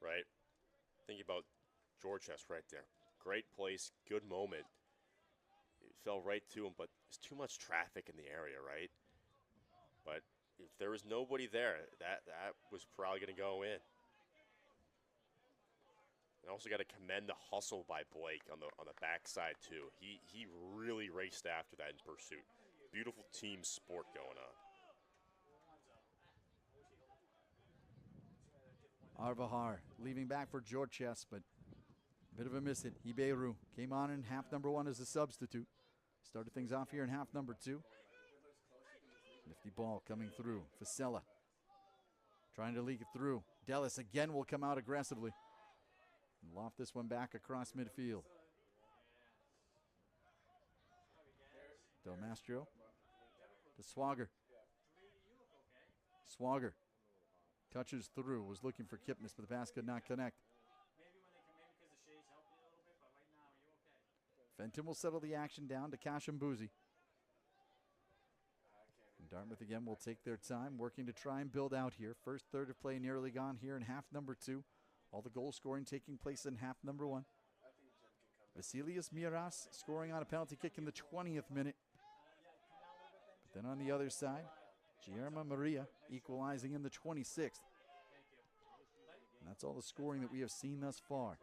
right? Think about Georges right there. Great place, good moment. It fell right to him, but there's too much traffic in the area, right? But if there was nobody there, that was probably going to go in. And also got to commend the hustle by Blake on the backside too. He really raced after that in pursuit. Beautiful team sport going on. Arvahar leaving back for Georges, but a bit of a miss hit. Iberu came on in half number 1 as a substitute. Started things off here in half number 2. Nifty ball coming through. Fasella trying to leak it through. Dellis again will come out aggressively and loft this one back across midfield. Del Mastro to Swagger. Swagger touches through, was looking for Kipnis, but the pass could not connect. Fenton will settle the action down to Kashambuzi. And Dartmouth again will take their time, working to try and build out here. First third of play nearly gone here in half number 2. All the goal scoring taking place in half number 1. Vasilius Miras scoring on a penalty kick in the 20th minute. But then on the other side, Guillermo Maria equalizing in the 26th. And that's all the scoring that we have seen thus far.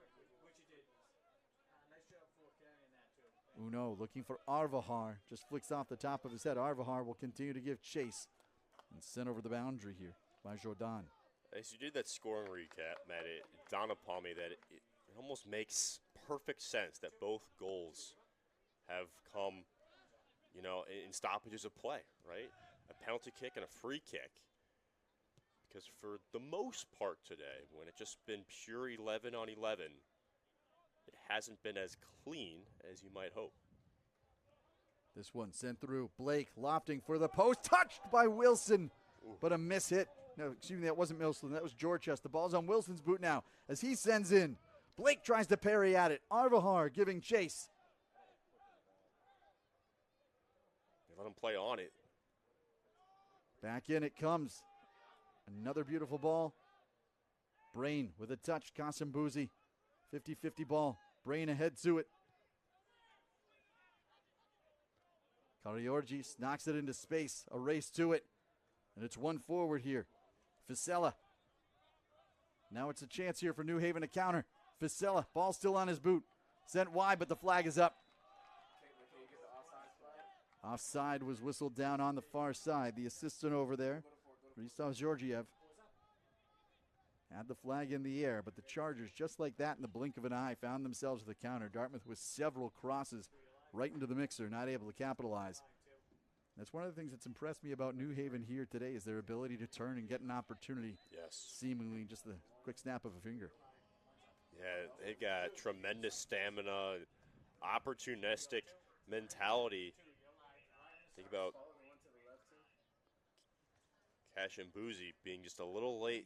Uno looking for Arvahar. Just flicks off the top of his head. Arvahar will continue to give chase and sent over the boundary here by Jordan. As you did that scoring recap, Matt, it dawned upon me that it almost makes perfect sense that both goals have come, you know, in stoppages of play, right? A penalty kick and a free kick. Because for the most part today, when it's just been pure 11 on 11, it hasn't been as clean as you might hope. This one sent through. Blake lofting for the post. Touched by Wilson, but a miss hit. No, excuse me, that wasn't Wilson. That was Georges. The ball's on Wilson's boot now as he sends in. Blake tries to parry at it. Arvahar giving chase. They let him play on it. Back in it comes. Another beautiful ball. Brain with a touch. Kasambuzi. 50-50 ball. Brain ahead to it. Kariorgis knocks it into space. A race to it. And it's one forward here. Fasella. Now it's a chance here for New Haven to counter. Fasella, ball still on his boot. Sent wide, but the flag is up. Offside was whistled down on the far side. The assistant over there, Ristav Georgiev, had the flag in the air, but the Chargers, just like that in the blink of an eye, found themselves with a counter. Dartmouth with several crosses right into the mixer, not able to capitalize. That's one of the things that's impressed me about New Haven here today is their ability to turn and get an opportunity. Yes. Seemingly just the quick snap of a finger. Yeah, they've got tremendous stamina, opportunistic mentality. Think about Kashambuzi being just a little late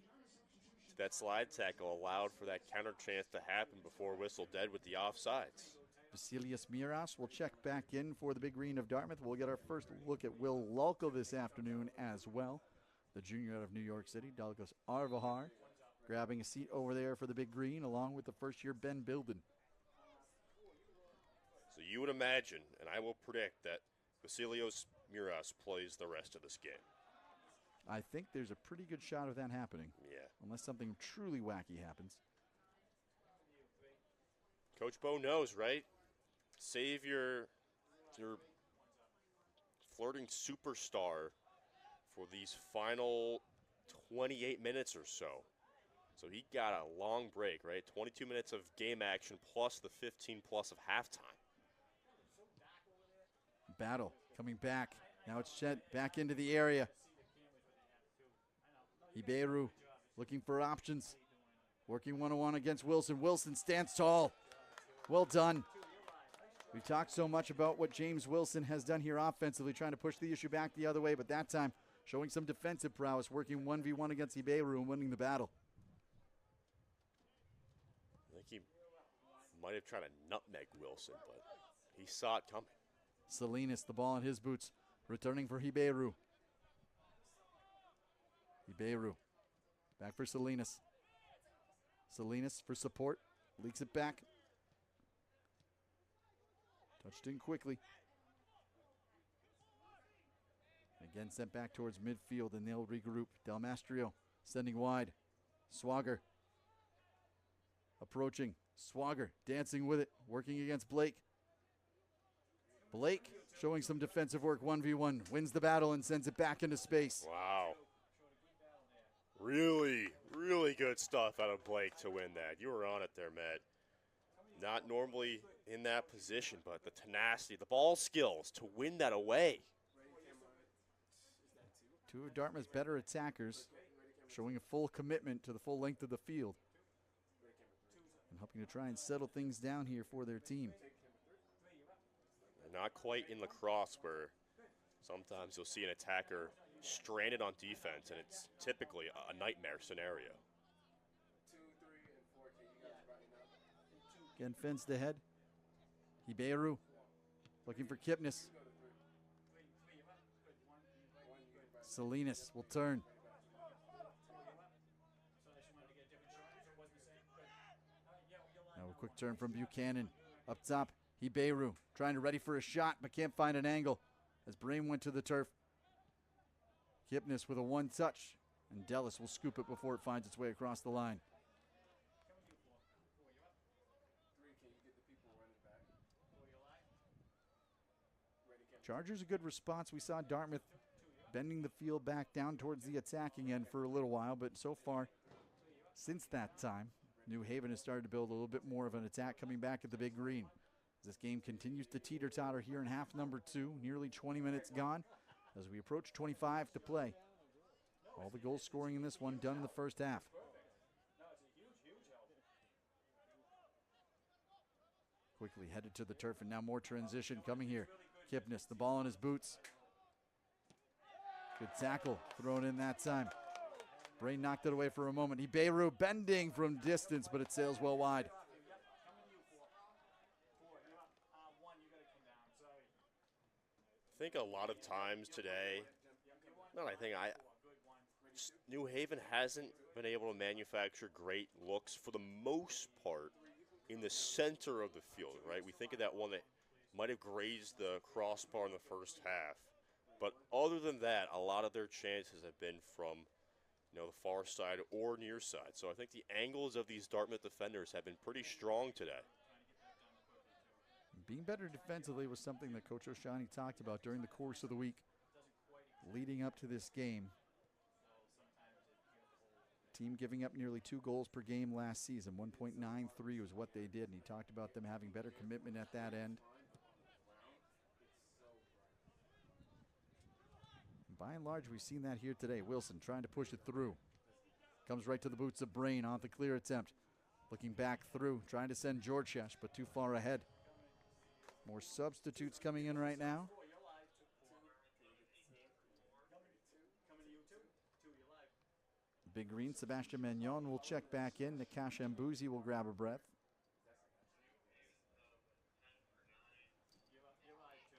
to that slide tackle, allowed for that counter chance to happen before whistle dead with the offsides. Vasilius Miras will check back in for the Big Green of Dartmouth. We'll get our first look at Will Lulko this afternoon as well. The junior out of New York City, Dalgos Arvahar, grabbing a seat over there for the Big Green, along with the first-year Ben Bilden. So you would imagine, and I will predict, that Vasilios Miras plays the rest of this game. I think there's a pretty good shot of that happening. Yeah. Unless something truly wacky happens. Coach Bo knows, right? Save your flirting superstar for these final 28 minutes or so. So he got a long break, right? 22 minutes of game action plus the 15 plus of halftime. Battle coming back. Now it's sent back into the area. Iberu looking for options. Working one-on-one against Wilson. Wilson stands tall. Well done. We've talked so much about what James Wilson has done here offensively, trying to push the issue back the other way, but that time showing some defensive prowess, working 1v1 against Iberu and winning the battle. I think he might have tried to nutmeg Wilson, but he saw it coming. Salinas, the ball in his boots, returning for Iberu. Iberu, back for Salinas. Salinas for support, leaks it back. Touched in quickly. Again sent back towards midfield, and they'll regroup. Del Mastro sending wide. Swagger. approaching. Swagger dancing with it, working against Blake. Blake showing some defensive work, 1v1, wins the battle and sends it back into space. Wow. Really, really good stuff out of Blake to win that. You were on it there, Matt. Not normally in that position, but the tenacity, the ball skills to win that away. Two of Dartmouth's better attackers showing a full commitment to the full length of the field and helping to try and settle things down here for their team. Not quite in lacrosse where sometimes you'll see an attacker stranded on defense, and it's typically a nightmare scenario. Again, fenced ahead. Hiberu looking for Kipnis. Salinas will turn. Now a quick turn from Buchanan. Up top, Hiberu trying to ready for a shot, but can't find an angle as Brame went to the turf. Kipnis with a one-touch, and Dellis will scoop it before it finds its way across the line. Chargers a good response. We saw Dartmouth bending the field back down towards the attacking end for a little while, but so far, since that time, New Haven has started to build a little bit more of an attack coming back at the big green. This game continues to teeter-totter here in half number 2, nearly 20 minutes gone as we approach 25 to play. All the goal scoring in this one done in the first half. Quickly headed to the turf, and now more transition coming here. Kipnis, the ball in his boots. Good tackle thrown in that time. Brain knocked it away for a moment. Hiberu bending from distance, but it sails well wide. I think a lot of times today, New Haven hasn't been able to manufacture great looks for the most part in the center of the field, right? We think of that one that might have grazed the crossbar in the first half. But other than that, a lot of their chances have been from, the far side or near side. So I think the angles of these Dartmouth defenders have been pretty strong today. Being better defensively was something that Coach O'Shaughnessy talked about during the course of the week leading up to this game. Team giving up nearly 2 goals per game last season. 1.93 was what they did, and he talked about them having better commitment at that end. And by and large, we've seen that here today. Wilson trying to push it through. Comes right to the boots of Brain on the clear attempt. Looking back through, trying to send Georgescu, but too far ahead. More substitutes coming in right now. Big Green, Sebastian Magnon will check back in. Nakash Mbuzi will grab a breath.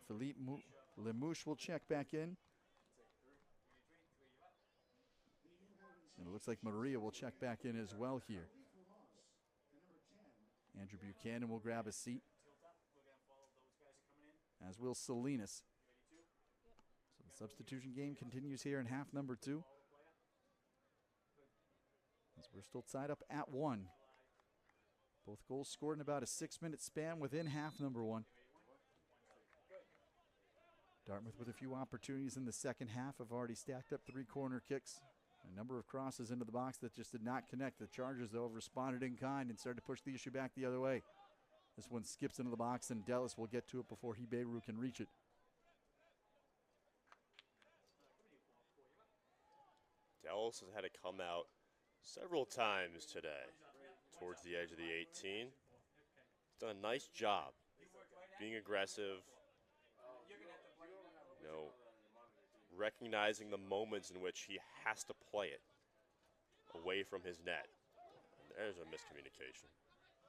Philippe Lemouche will check back in. And it looks like Maria will check back in as well here. Andrew Buchanan will grab a seat, as will Salinas. So the substitution game continues here in half number 2. As we're still tied up at 1. Both goals scored in about a 6-minute span within half number 1. Dartmouth with a few opportunities in the second half have already stacked up 3 corner kicks. A number of crosses into the box that just did not connect. The Chargers, though, have responded in kind and started to push the issue back the other way. This one skips into the box, and Dellis will get to it before Hiberu can reach it. Dellis has had to come out several times today towards the edge of the 18. He's done a nice job being aggressive, recognizing the moments in which he has to play it away from his net. And there's a miscommunication.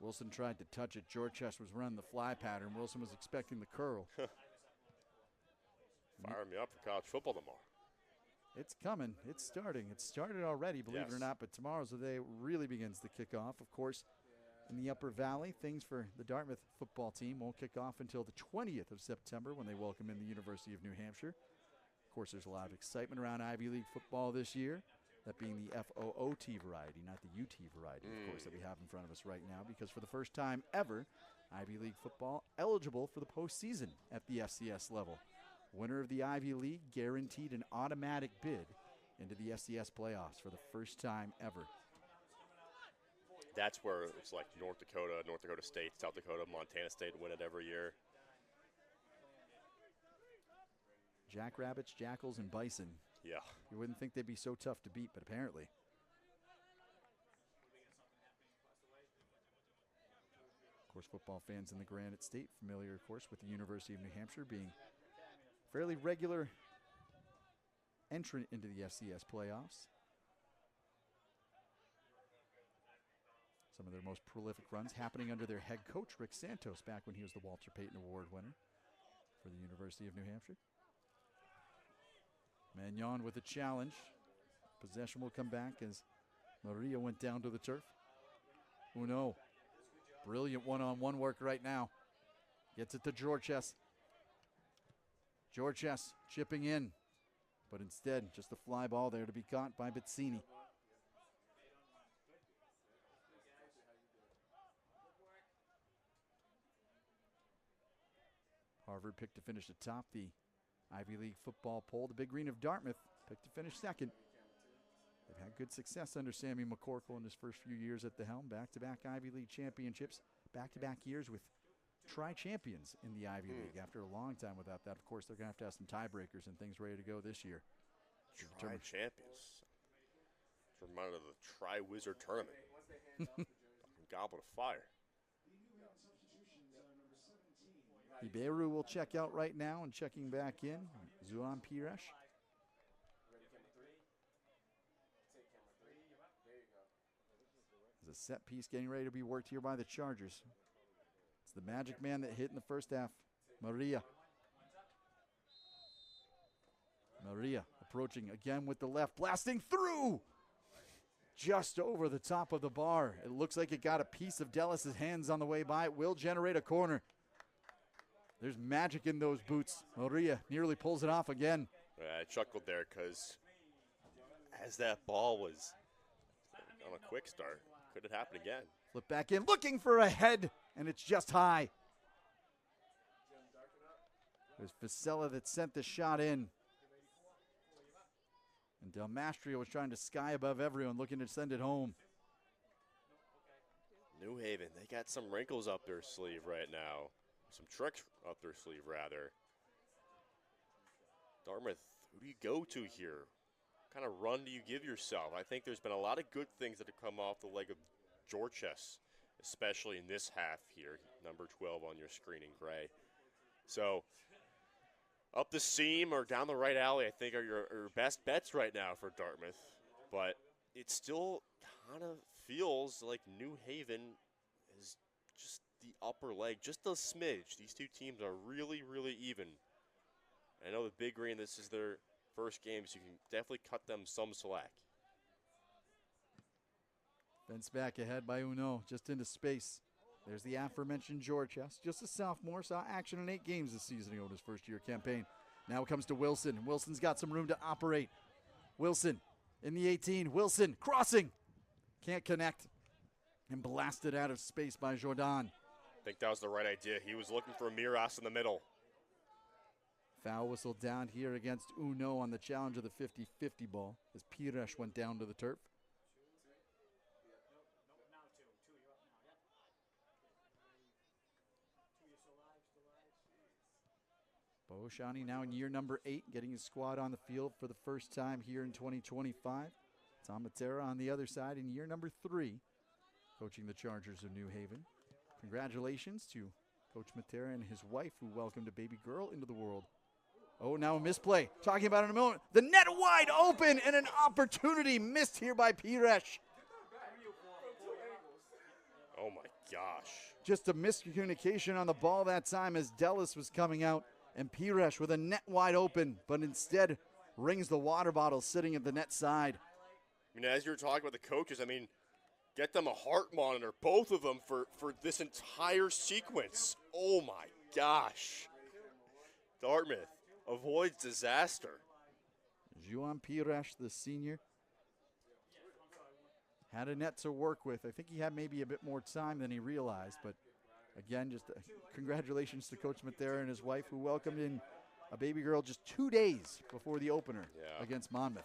Wilson tried to touch it. Georgescu was running the fly pattern. Wilson was expecting the curl. Fire me up for college football tomorrow. It's coming. It's starting. It started already, believe it or not, but tomorrow's the day it really begins to kick off. Of course, in the Upper Valley, things for the Dartmouth football team won't kick off until the 20th of September when they welcome in the University of New Hampshire. Of course, there's a lot of excitement around Ivy League football this year. That being the FOOT variety, not the UT variety, of course, that we have in front of us right now. Because for the first time ever, Ivy League football eligible for the postseason at the FCS level. Winner of the Ivy League guaranteed an automatic bid into the FCS playoffs for the first time ever. That's where it's like North Dakota State, South Dakota, Montana State win it every year. Jackrabbits, jackals, and bison. Yeah. You wouldn't think they'd be so tough to beat, but apparently. Of course, football fans in the Granite State familiar, of course, with the University of New Hampshire being fairly regular entrant into the FCS playoffs. Some of their most prolific runs happening under their head coach, Rick Santos, back when he was the Walter Payton Award winner for the University of New Hampshire. Magnon with a challenge. Possession will come back as Maria went down to the turf. Uno. Brilliant one-on-one work right now. Gets it to Georges. Georges chipping in. But instead, just a fly ball there to be caught by Bezzini. Harvard picked to finish atop the Ivy League football poll. The Big Green of Dartmouth picked to finish second. They've had good success under Sammy McCorkle in his first few years at the helm. Back-to-back Ivy League championships. Back-to-back years with tri-champions in the Ivy League. After a long time without that, of course, they're going to have some tiebreakers and things ready to go this year. Tri-champions. It's reminded of the Tri-Wizard Tournament. Goblet of fire. Iberu will check out right now, and checking back in, Zuan Pires. There's a set piece getting ready to be worked here by the Chargers. It's the magic man that hit in the first half, Maria. Maria approaching again with the left, blasting through! Just over the top of the bar. It looks like it got a piece of Dellis' hands on the way by. It will generate a corner. There's magic in those boots. Maria nearly pulls it off again. I chuckled there because as that ball was on a quick start, could it happen again? Flip back in, looking for a head, and it's just high. It was Fasella that sent the shot in. And Del Mastro was trying to sky above everyone, looking to send it home. New Haven, they got some wrinkles up their sleeve right now. Some tricks up their sleeve, rather. Dartmouth, who do you go to here? What kind of run do you give yourself? I think there's been a lot of good things that have come off the leg of Georges, especially in this half here, number 12 on your screen in gray. So, up the seam or down the right alley, I think are your best bets right now for Dartmouth. But it still kind of feels like New Haven is just the upper leg, just a smidge. These two teams are really, really even. I know the Big Green, this is their first game, so you can definitely cut them some slack. Fence back ahead by Uno, just into space. There's the aforementioned Georges, just a sophomore, saw action in 8 games this season in his first-year campaign. Now it comes to Wilson. Wilson's got some room to operate. Wilson in the 18. Wilson crossing. Can't connect. And blasted out of space by Jordan. I think that was the right idea. He was looking for Miras in the middle. Foul whistle down here against Uno on the challenge of the 50-50 ball as Pires went down to the turf. Boshani now in year number 8, getting his squad on the field for the first time here in 2025. Tom Matera on the other side in year number 3, coaching the Chargers of New Haven. Congratulations to Coach Matera and his wife, who welcomed a baby girl into the world. Oh, now a misplay. Talking about it in a moment. The net wide open and an opportunity missed here by Pires. Oh, my gosh. Just a miscommunication on the ball that time as Dellis was coming out. And Pires with a net wide open, but instead rings the water bottle sitting at the net side. I mean, as you were talking about the coaches, I mean, get them a heart monitor, both of them, for this entire sequence. Oh, my gosh. Dartmouth avoids disaster. Juan Pires, the senior, Had a net to work with. I think he had maybe a bit more time than he realized, but again, just congratulations to Coach Matera and his wife, who welcomed in a baby girl just 2 days before the opener against Monmouth.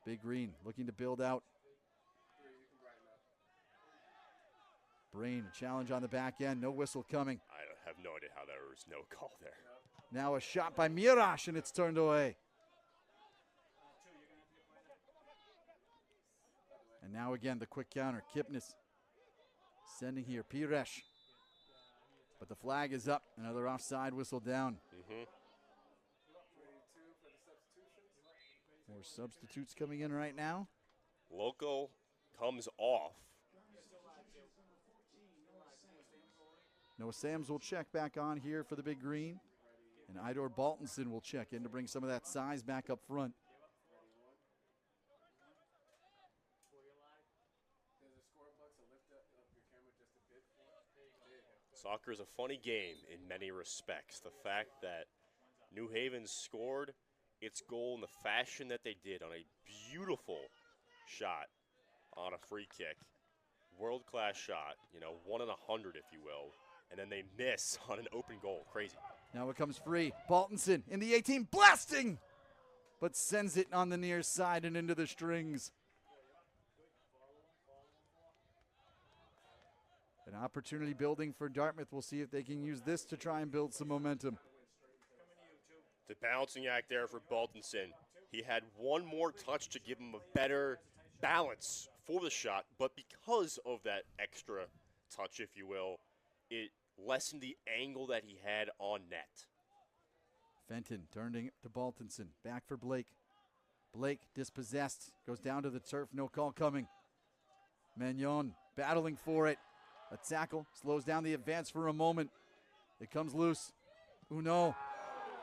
Big Green looking to build out. Brain, a challenge on the back end. No whistle coming. I have no idea how there was no call there. Now a shot by Mirash, and it's turned away. And now again, the quick counter. Kipnis sending here. Pires. But the flag is up. Another offside whistle down. More substitutes coming in right now. Local comes off. Noah Sams will check back on here for the Big Green. And Idor Baltinson will check in to bring some of that size back up front. Soccer is a funny game in many respects. The fact that New Haven scored its goal in the fashion that they did on a beautiful shot on a free kick. World-class shot, 1 in 100, if you will. And then they miss on an open goal. Crazy. Now it comes free. Baltinson in the 18, blasting! But sends it on the near side and into the strings. An opportunity building for Dartmouth. We'll see if they can use this to try and build some momentum. The balancing act there for Baltinson. He had one more touch to give him a better balance for the shot, but because of that extra touch, if you will, it lessened the angle that he had on net. Fenton turning to Baltinson. Back for Blake. Blake dispossessed. Goes down to the turf. No call coming. Magnon battling for it. A tackle. Slows down the advance for a moment. It comes loose. Uno.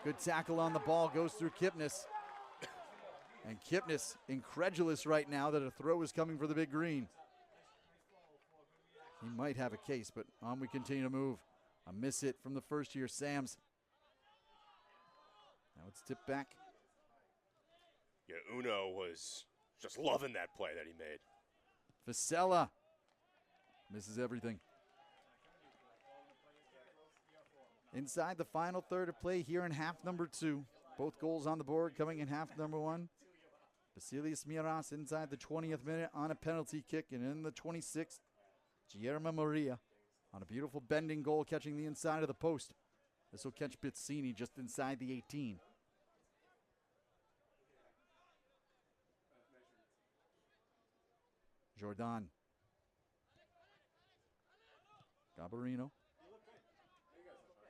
Good tackle on the ball. Goes through Kipnis. And Kipnis incredulous right now that a throw is coming for the Big Green. He might have a case, but on we continue to move. A miss hit from the first year, Sams. Now it's tipped back. Yeah, Uno was just loving that play that he made. Vasella misses everything. Inside the final third of play here in half number 2. Both goals on the board coming in half number 1. Basilius Miras inside the 20th minute on a penalty kick, and in the 26th, Guillermo Maria on a beautiful bending goal catching the inside of the post. This will catch Bizzini just inside the 18. Jordan. Gabarino.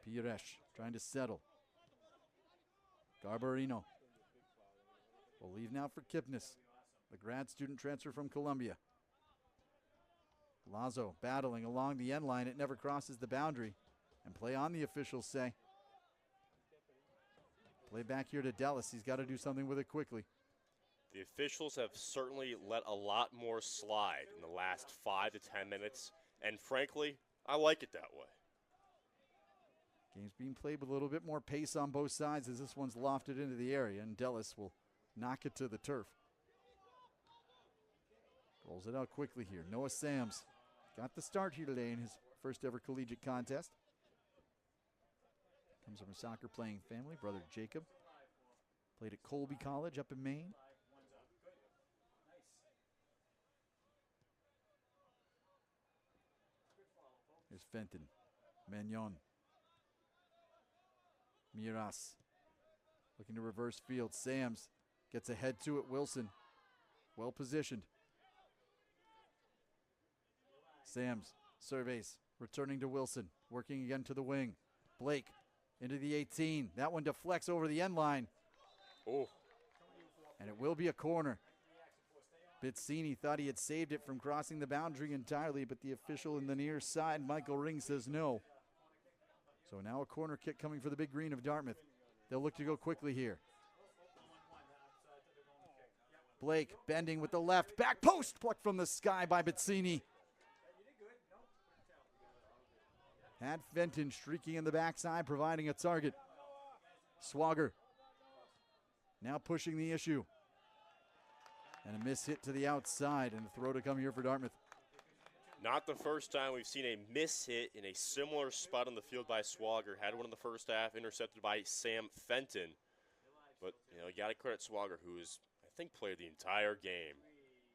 Pires trying to settle. Garbarino will leave now for Kipnis, the grad student transfer from Columbia. Lazo battling along the end line. It never crosses the boundary. And play on, the officials say. Play back here to Dallas. He's got to do something with it quickly. The officials have certainly let a lot more slide in the last 5 to 10 minutes. And frankly, I like it that way. Game's being played with a little bit more pace on both sides as this one's lofted into the area, and Dallas will knock it to the turf. Rolls it out quickly here. Noah Sams got the start here today in his first ever collegiate contest. Comes from a soccer playing family. Brother Jacob played at Colby College up in Maine. Here's Fenton. Magnon. Miras looking to reverse field. Sams gets ahead to it. Wilson well positioned. Sams surveys, returning to Wilson, working again to the wing. Blake into the 18. That one deflects over the end line. Oh. And it will be a corner. Bizzini thought he had saved it from crossing the boundary entirely, but the official in the near side, Michael Ring, says no. So now a corner kick coming for the Big Green of Dartmouth. They'll look to go quickly here. Blake bending with the left. Back post plucked from the sky by Bizzini. Had Fenton streaking in the backside, providing a target. Swagger now pushing the issue. And a miss hit to the outside, and the throw to come here for Dartmouth. Not the first time we've seen a miss hit in a similar spot on the field by Swagger. Had one in the first half, intercepted by Sam Fenton. But, you know, you got to credit Swagger, who is, I think, played the entire game.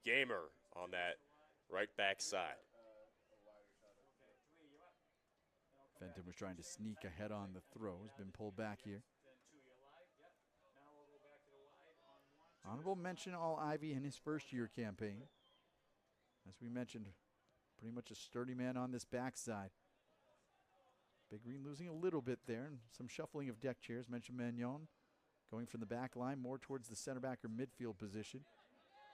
Gamer on that right back side. Fenton was trying to sneak ahead on the throw. Has been pulled back here. Honorable mention All-Ivy in his first-year campaign. As we mentioned, pretty much a sturdy man on this backside. Big Green losing a little bit there, and some shuffling of deck chairs. Mentioned Magnon going from the back line more towards the center back or midfield position.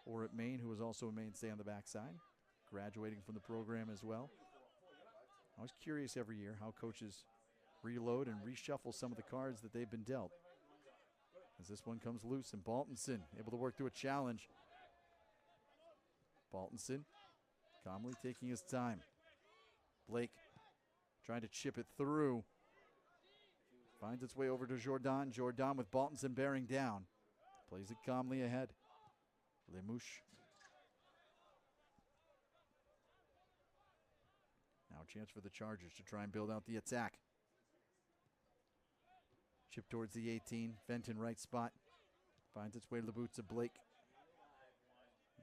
Or at Maine, who was also a mainstay on the backside, graduating from the program as well. I was curious every year how coaches reload and reshuffle some of the cards that they've been dealt. As this one comes loose, and Baltinson able to work through a challenge. Baltinson calmly taking his time. Blake trying to chip it through. Finds its way over to Jordan. Jordan with Baltinson bearing down. Plays it calmly ahead. Lemouche. Now a chance for the Chargers to try and build out the attack. Chip towards the 18. Fenton right spot. Finds its way to the boots of Blake.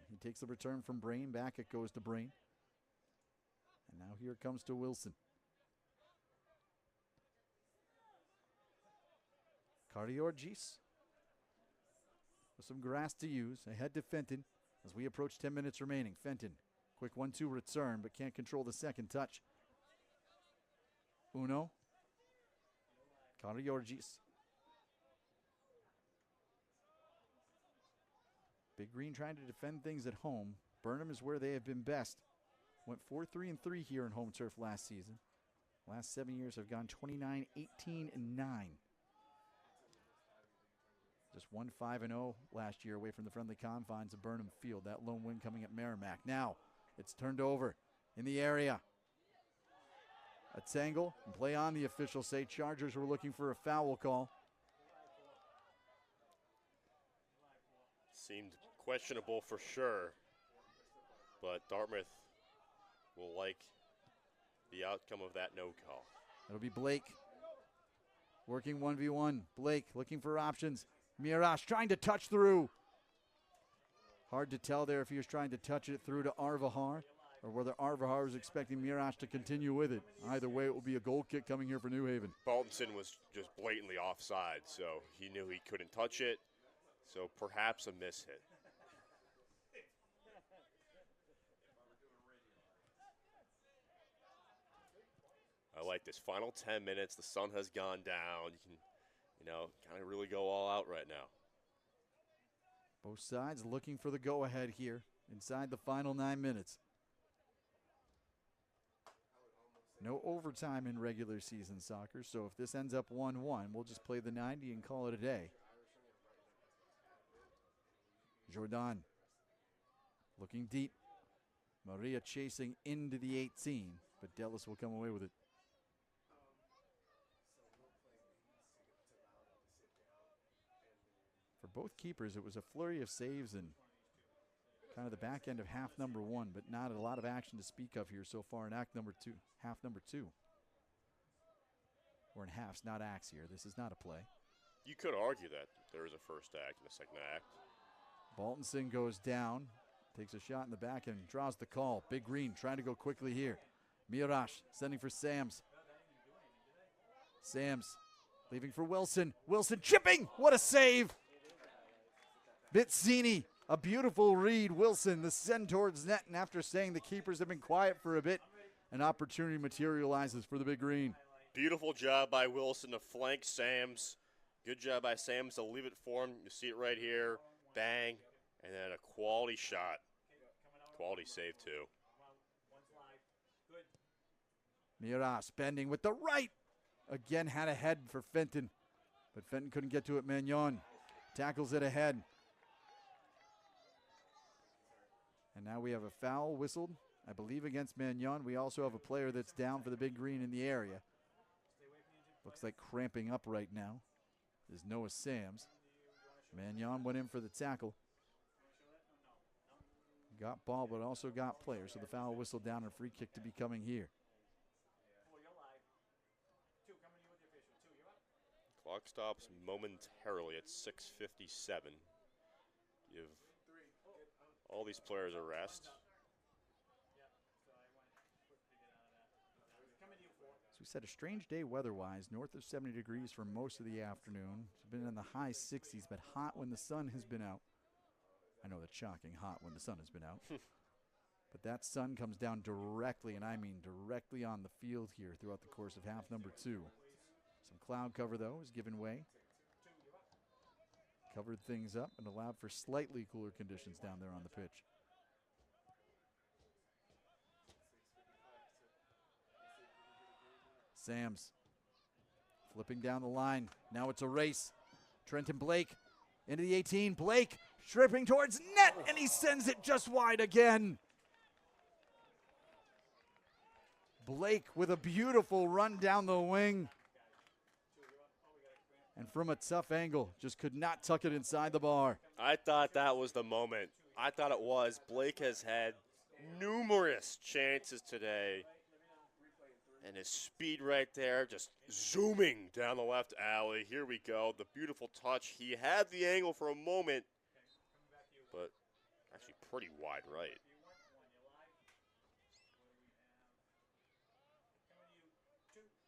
He takes the return from Brain. Back it goes to Brain. And now here it comes to Wilson. Cardiorgis with some grass to use. Ahead to Fenton as we approach 10 minutes remaining. Fenton, quick 1-2 return, but can't control the second touch. Uno. Cardiorgis. Big Green trying to defend things at home. Burnham is where they have been best. Went 4-3-3 here in home turf last season. Last 7 years have gone 29, 18, and 9. Just 1-5-0 last year away from the friendly confines of Burnham Field. That lone win coming at Merrimack. Now it's turned over in the area. A tangle and play on, the officials say. Chargers were looking for a foul call. Seemed questionable for sure, but Dartmouth will like the outcome of that no call. It'll be Blake working 1v1. Blake looking for options. Mirash trying to touch through. Hard to tell there if he was trying to touch it through to Arvahar or whether Arvahar was expecting Mirash to continue with it. Either way, it will be a goal kick coming here for New Haven. Baltinson was just blatantly offside, so he knew he couldn't touch it. So perhaps a miss hit. I like this. Final 10 minutes. The sun has gone down. You can, kind of really go all out right now. Both sides looking for the go-ahead here inside the final 9 minutes. No overtime in regular season soccer, so if this ends up 1-1, we'll just play the 90 and call it a day. Jordan looking deep. Maria chasing into the 18, but Dellis will come away with it. For both keepers, it was a flurry of saves and kind of the back end of half number one, but not a lot of action to speak of here so far in half number two. We're in halves, not acts here. This is not a play. You could argue that there is a first act and a second act. Baltinson goes down, takes a shot in the back and draws the call. Big Green trying to go quickly here. Mirash sending for Sams. Sams leaving for Wilson. Wilson chipping. What a save. Bitzini, a beautiful read. Wilson, the send towards net, and after saying the keepers have been quiet for a bit, an opportunity materializes for the Big Green. Beautiful job by Wilson to flank Sams. Good job by Sams to leave it for him. You see it right here. Bang. And then a quality shot. Quality save, too. Miras bending with the right. Again had a head for Fenton, but Fenton couldn't get to it. Magnon tackles it ahead. And now we have a foul whistled, I believe, against Magnon. We also have a player that's down for the Big Green in the area. Looks like cramping up right now is Noah Sams. Magnon went in for the tackle. Got ball, but also got players. So the foul whistle down and a free kick to be coming here. Clock stops momentarily at 6:57. Give all these players a rest. So we said a strange day weather-wise, north of 70 degrees for most of the afternoon. It's been in the high 60s, but hot when the sun has been out. I know that's shocking, hot when the sun has been out. But that sun comes down directly, and I mean directly on the field here throughout the course of half number 2. Some cloud cover, though, has given way. Covered things up and allowed for slightly cooler conditions down there on the pitch. Sams flipping down the line. Now it's a race. Trenton Blake into the 18. Blake stripping towards net, and he sends it just wide again. Blake with a beautiful run down the wing. And from a tough angle, just could not tuck it inside the bar. I thought that was the moment. I thought it was. Blake has had numerous chances today. And his speed right there, just zooming down the left alley. Here we go. The beautiful touch. He had the angle for a moment, but actually pretty wide right.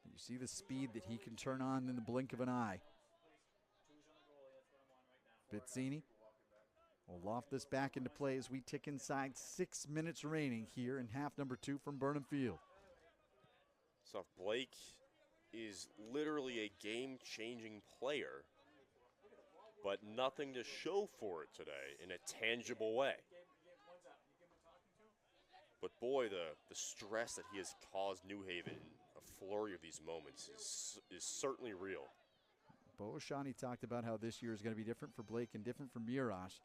You see the speed that he can turn on in the blink of an eye. Bizzini will loft this back into play as we tick inside 6 minutes remaining here in half number 2 from Burnham Field. So Blake is literally a game-changing player, but nothing to show for it today in a tangible way. But boy, the stress that he has caused New Haven in a flurry of these moments is certainly real. Bo O'Shaughnessy talked about how this year is going to be different for Blake and different for Mirosh.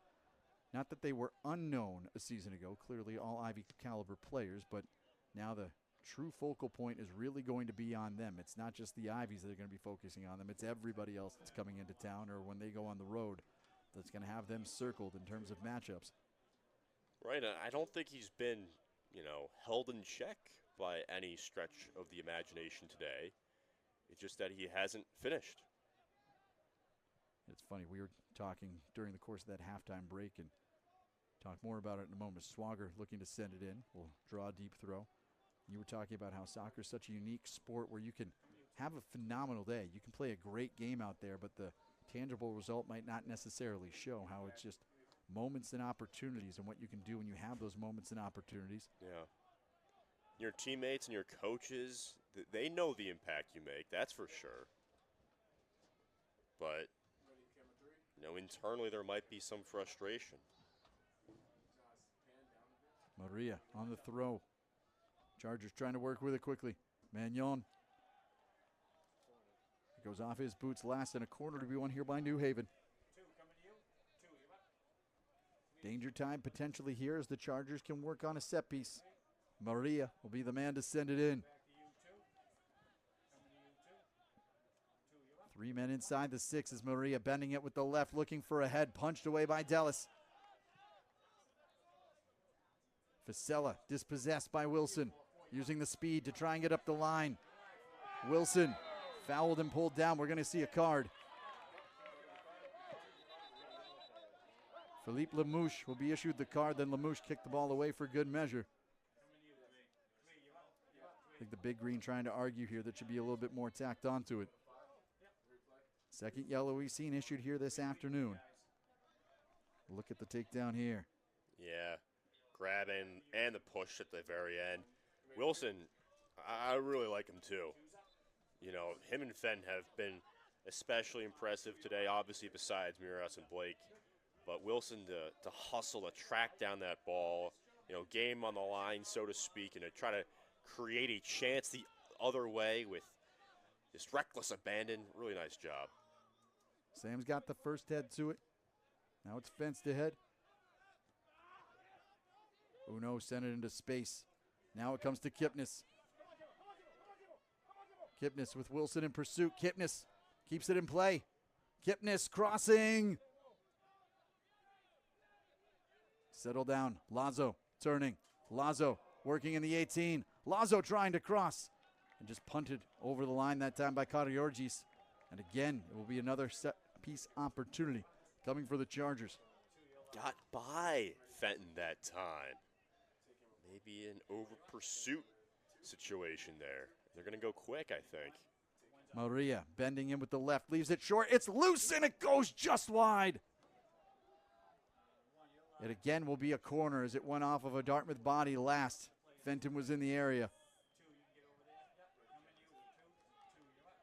Not that they were unknown a season ago, clearly all Ivy caliber players, but now the true focal point is really going to be on them. It's not just the Ivies that are going to be focusing on them. It's everybody else that's coming into town or when they go on the road that's going to have them circled in terms of matchups. Right. I don't think he's been, held in check by any stretch of the imagination today. It's just that he hasn't finished. It's funny. We were talking during the course of that halftime break and talk more about it in a moment. Swagger looking to send it in. Will draw a deep throw. You were talking about how soccer is such a unique sport where you can have a phenomenal day. You can play a great game out there, but the tangible result might not necessarily show. How it's just moments and opportunities and what you can do when you have those moments and opportunities. Yeah. Your teammates and your coaches, they know the impact you make, that's for sure. But, internally there might be some frustration. Maria on the throw. Chargers trying to work with it quickly. Magnon. It goes off his boots last, and a corner to be won here by New Haven. Danger time potentially here as the Chargers can work on a set piece. Maria will be the man to send it in. 3 men inside the 6 as Maria bending it with the left, looking for a head, punched away by Dellis. Fasella dispossessed by Wilson, using the speed to try and get up the line. Wilson fouled and pulled down. We're going to see a card. Philippe Lamouche will be issued the card, then Lamouche kicked the ball away for good measure. I think the big green trying to argue here that should be a little bit more tacked onto it. Second yellow we've seen issued here this afternoon. Look at the takedown here. Yeah, grabbing and the push at the very end. Wilson, I really like him too. Him and Fenn have been especially impressive today, obviously besides Miras and Blake. But Wilson to hustle, to track down that ball, game on the line, so to speak, and to try to create a chance the other way with just reckless abandon. Really nice job. Sam's got the first head to it. Now it's fenced ahead. Uno sent it into space. Now it comes to Kipnis. Kipnis with Wilson in pursuit. Kipnis keeps it in play. Kipnis crossing. Settle down. Lazo turning. Lazo working in the 18. Lazo trying to cross. And just punted over the line that time by Karagiorgis. And again, it will be another set piece opportunity coming for the Chargers. Got by Fenton that time. Maybe an over pursuit situation there. They're going to go quick, I think. Maria bending in with the left, leaves it short. It's loose and it goes just wide. It again will be a corner as it went off of a Dartmouth body last. Fenton was in the area.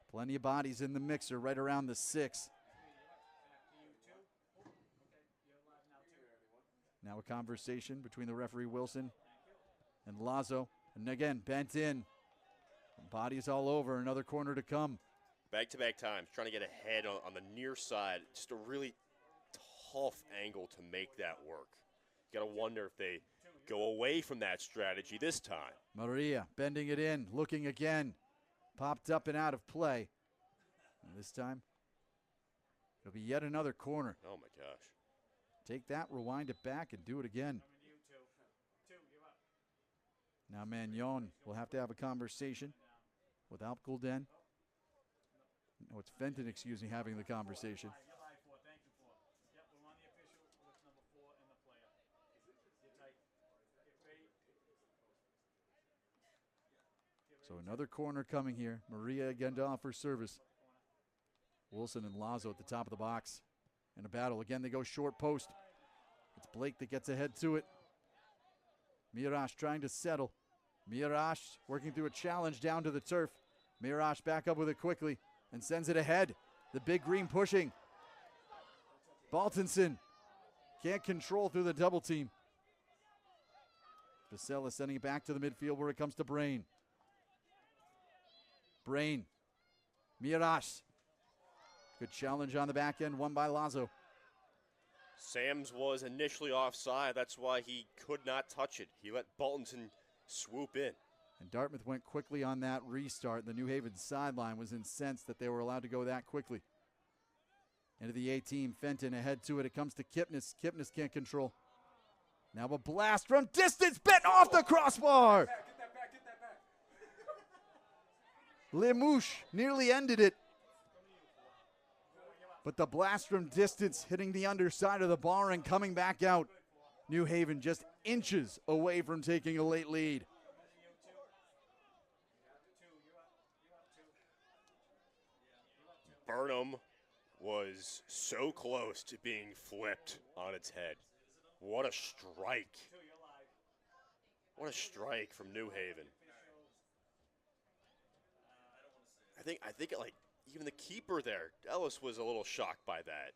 Plenty of bodies in the mixer right around the 6. Now a conversation between the referee Wilson and Lazo. And again, bent in. Bodies all over. Another corner to come. Back-to-back times, trying to get ahead on the near side. Just a really tough angle to make that work. You got to wonder if they go away from that strategy this time. Maria bending it in, looking again. Popped up and out of play. And this time, it'll be yet another corner. Oh, my gosh. Take that, rewind it back, and do it again. Now Magnon will have to have a conversation with Alp Gulden. No, it's Fenton, excuse me, having the conversation. So another corner coming here. Maria again to offer service. Wilson and Lazo at the top of the box. In a battle. Again, they go short post. It's Blake that gets ahead to it. Mirash trying to settle. Mirash working through a challenge down to the turf. Mirash back up with it quickly and sends it ahead. The big green pushing. Baltinson can't control through the double team. Vasella sending it back to the midfield where it comes to Brain. Brain. Mirash. Good challenge on the back end, won by Lazo. Sams was initially offside. That's why he could not touch it. He let Baltinson swoop in. And Dartmouth went quickly on that restart. The New Haven sideline was incensed that they were allowed to go that quickly. Into the 18, Fenton ahead to it. It comes to Kipnis. Kipnis can't control. Now a blast from distance, bent off the crossbar. Get that back, get that back. Lemouche nearly ended it. But the blast from distance hitting the underside of the bar and coming back out. New Haven just inches away from taking a late lead. Burnham was so close to being flipped on its head. What a strike. What a strike from New Haven. I think like even the keeper there, Ellis, was a little shocked by that.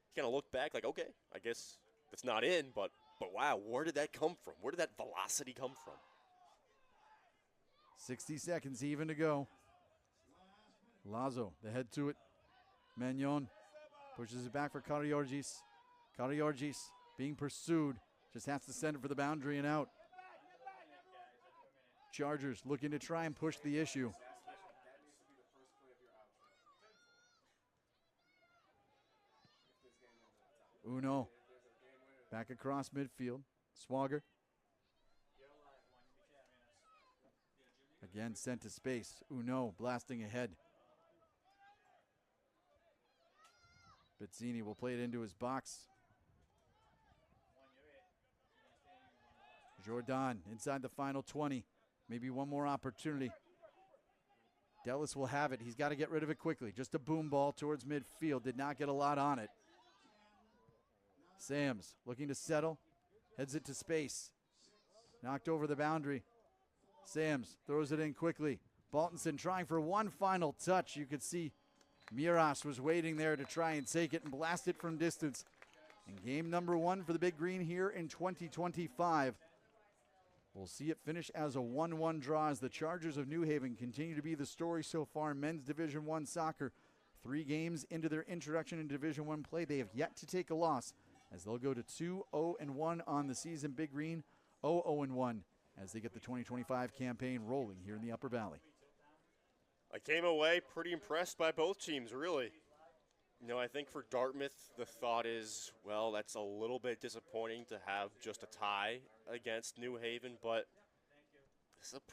He kind of looked back like, okay, I guess it's not in, but wow, where did that come from? Where did that velocity come from? 60 seconds even to go. Lazo, the head to it. Magnon pushes it back for Karagiorgis. Karagiorgis being pursued. Just has to send it for the boundary and out. Chargers looking to try and push the issue. Uno back across midfield. Swagger. Again sent to space. Uno blasting ahead. Bezzini will play it into his box. Jordan inside the final 20. Maybe one more opportunity. Dellis will have it. He's got to get rid of it quickly. Just a boom ball towards midfield. Did not get a lot on it. Sams looking to settle. Heads it to space. Knocked over the boundary. Sams throws it in quickly. Baltinson trying for one final touch. You could see Miras was waiting there to try and take it and blast it from distance. And game number 1 for the Big Green here in 2025. We'll see it finish as a 1-1 draw as the Chargers of New Haven continue to be the story so far in men's Division I soccer. 3 games into their introduction in Division I play, they have yet to take a loss as they'll go to 2-0-1 on the season. Big Green 0-0-1 as they get the 2025 campaign rolling here in the Upper Valley. I came away pretty impressed by both teams, really. You know, I think for Dartmouth, the thought is, well, that's a little bit disappointing to have just a tie against New Haven, but this is a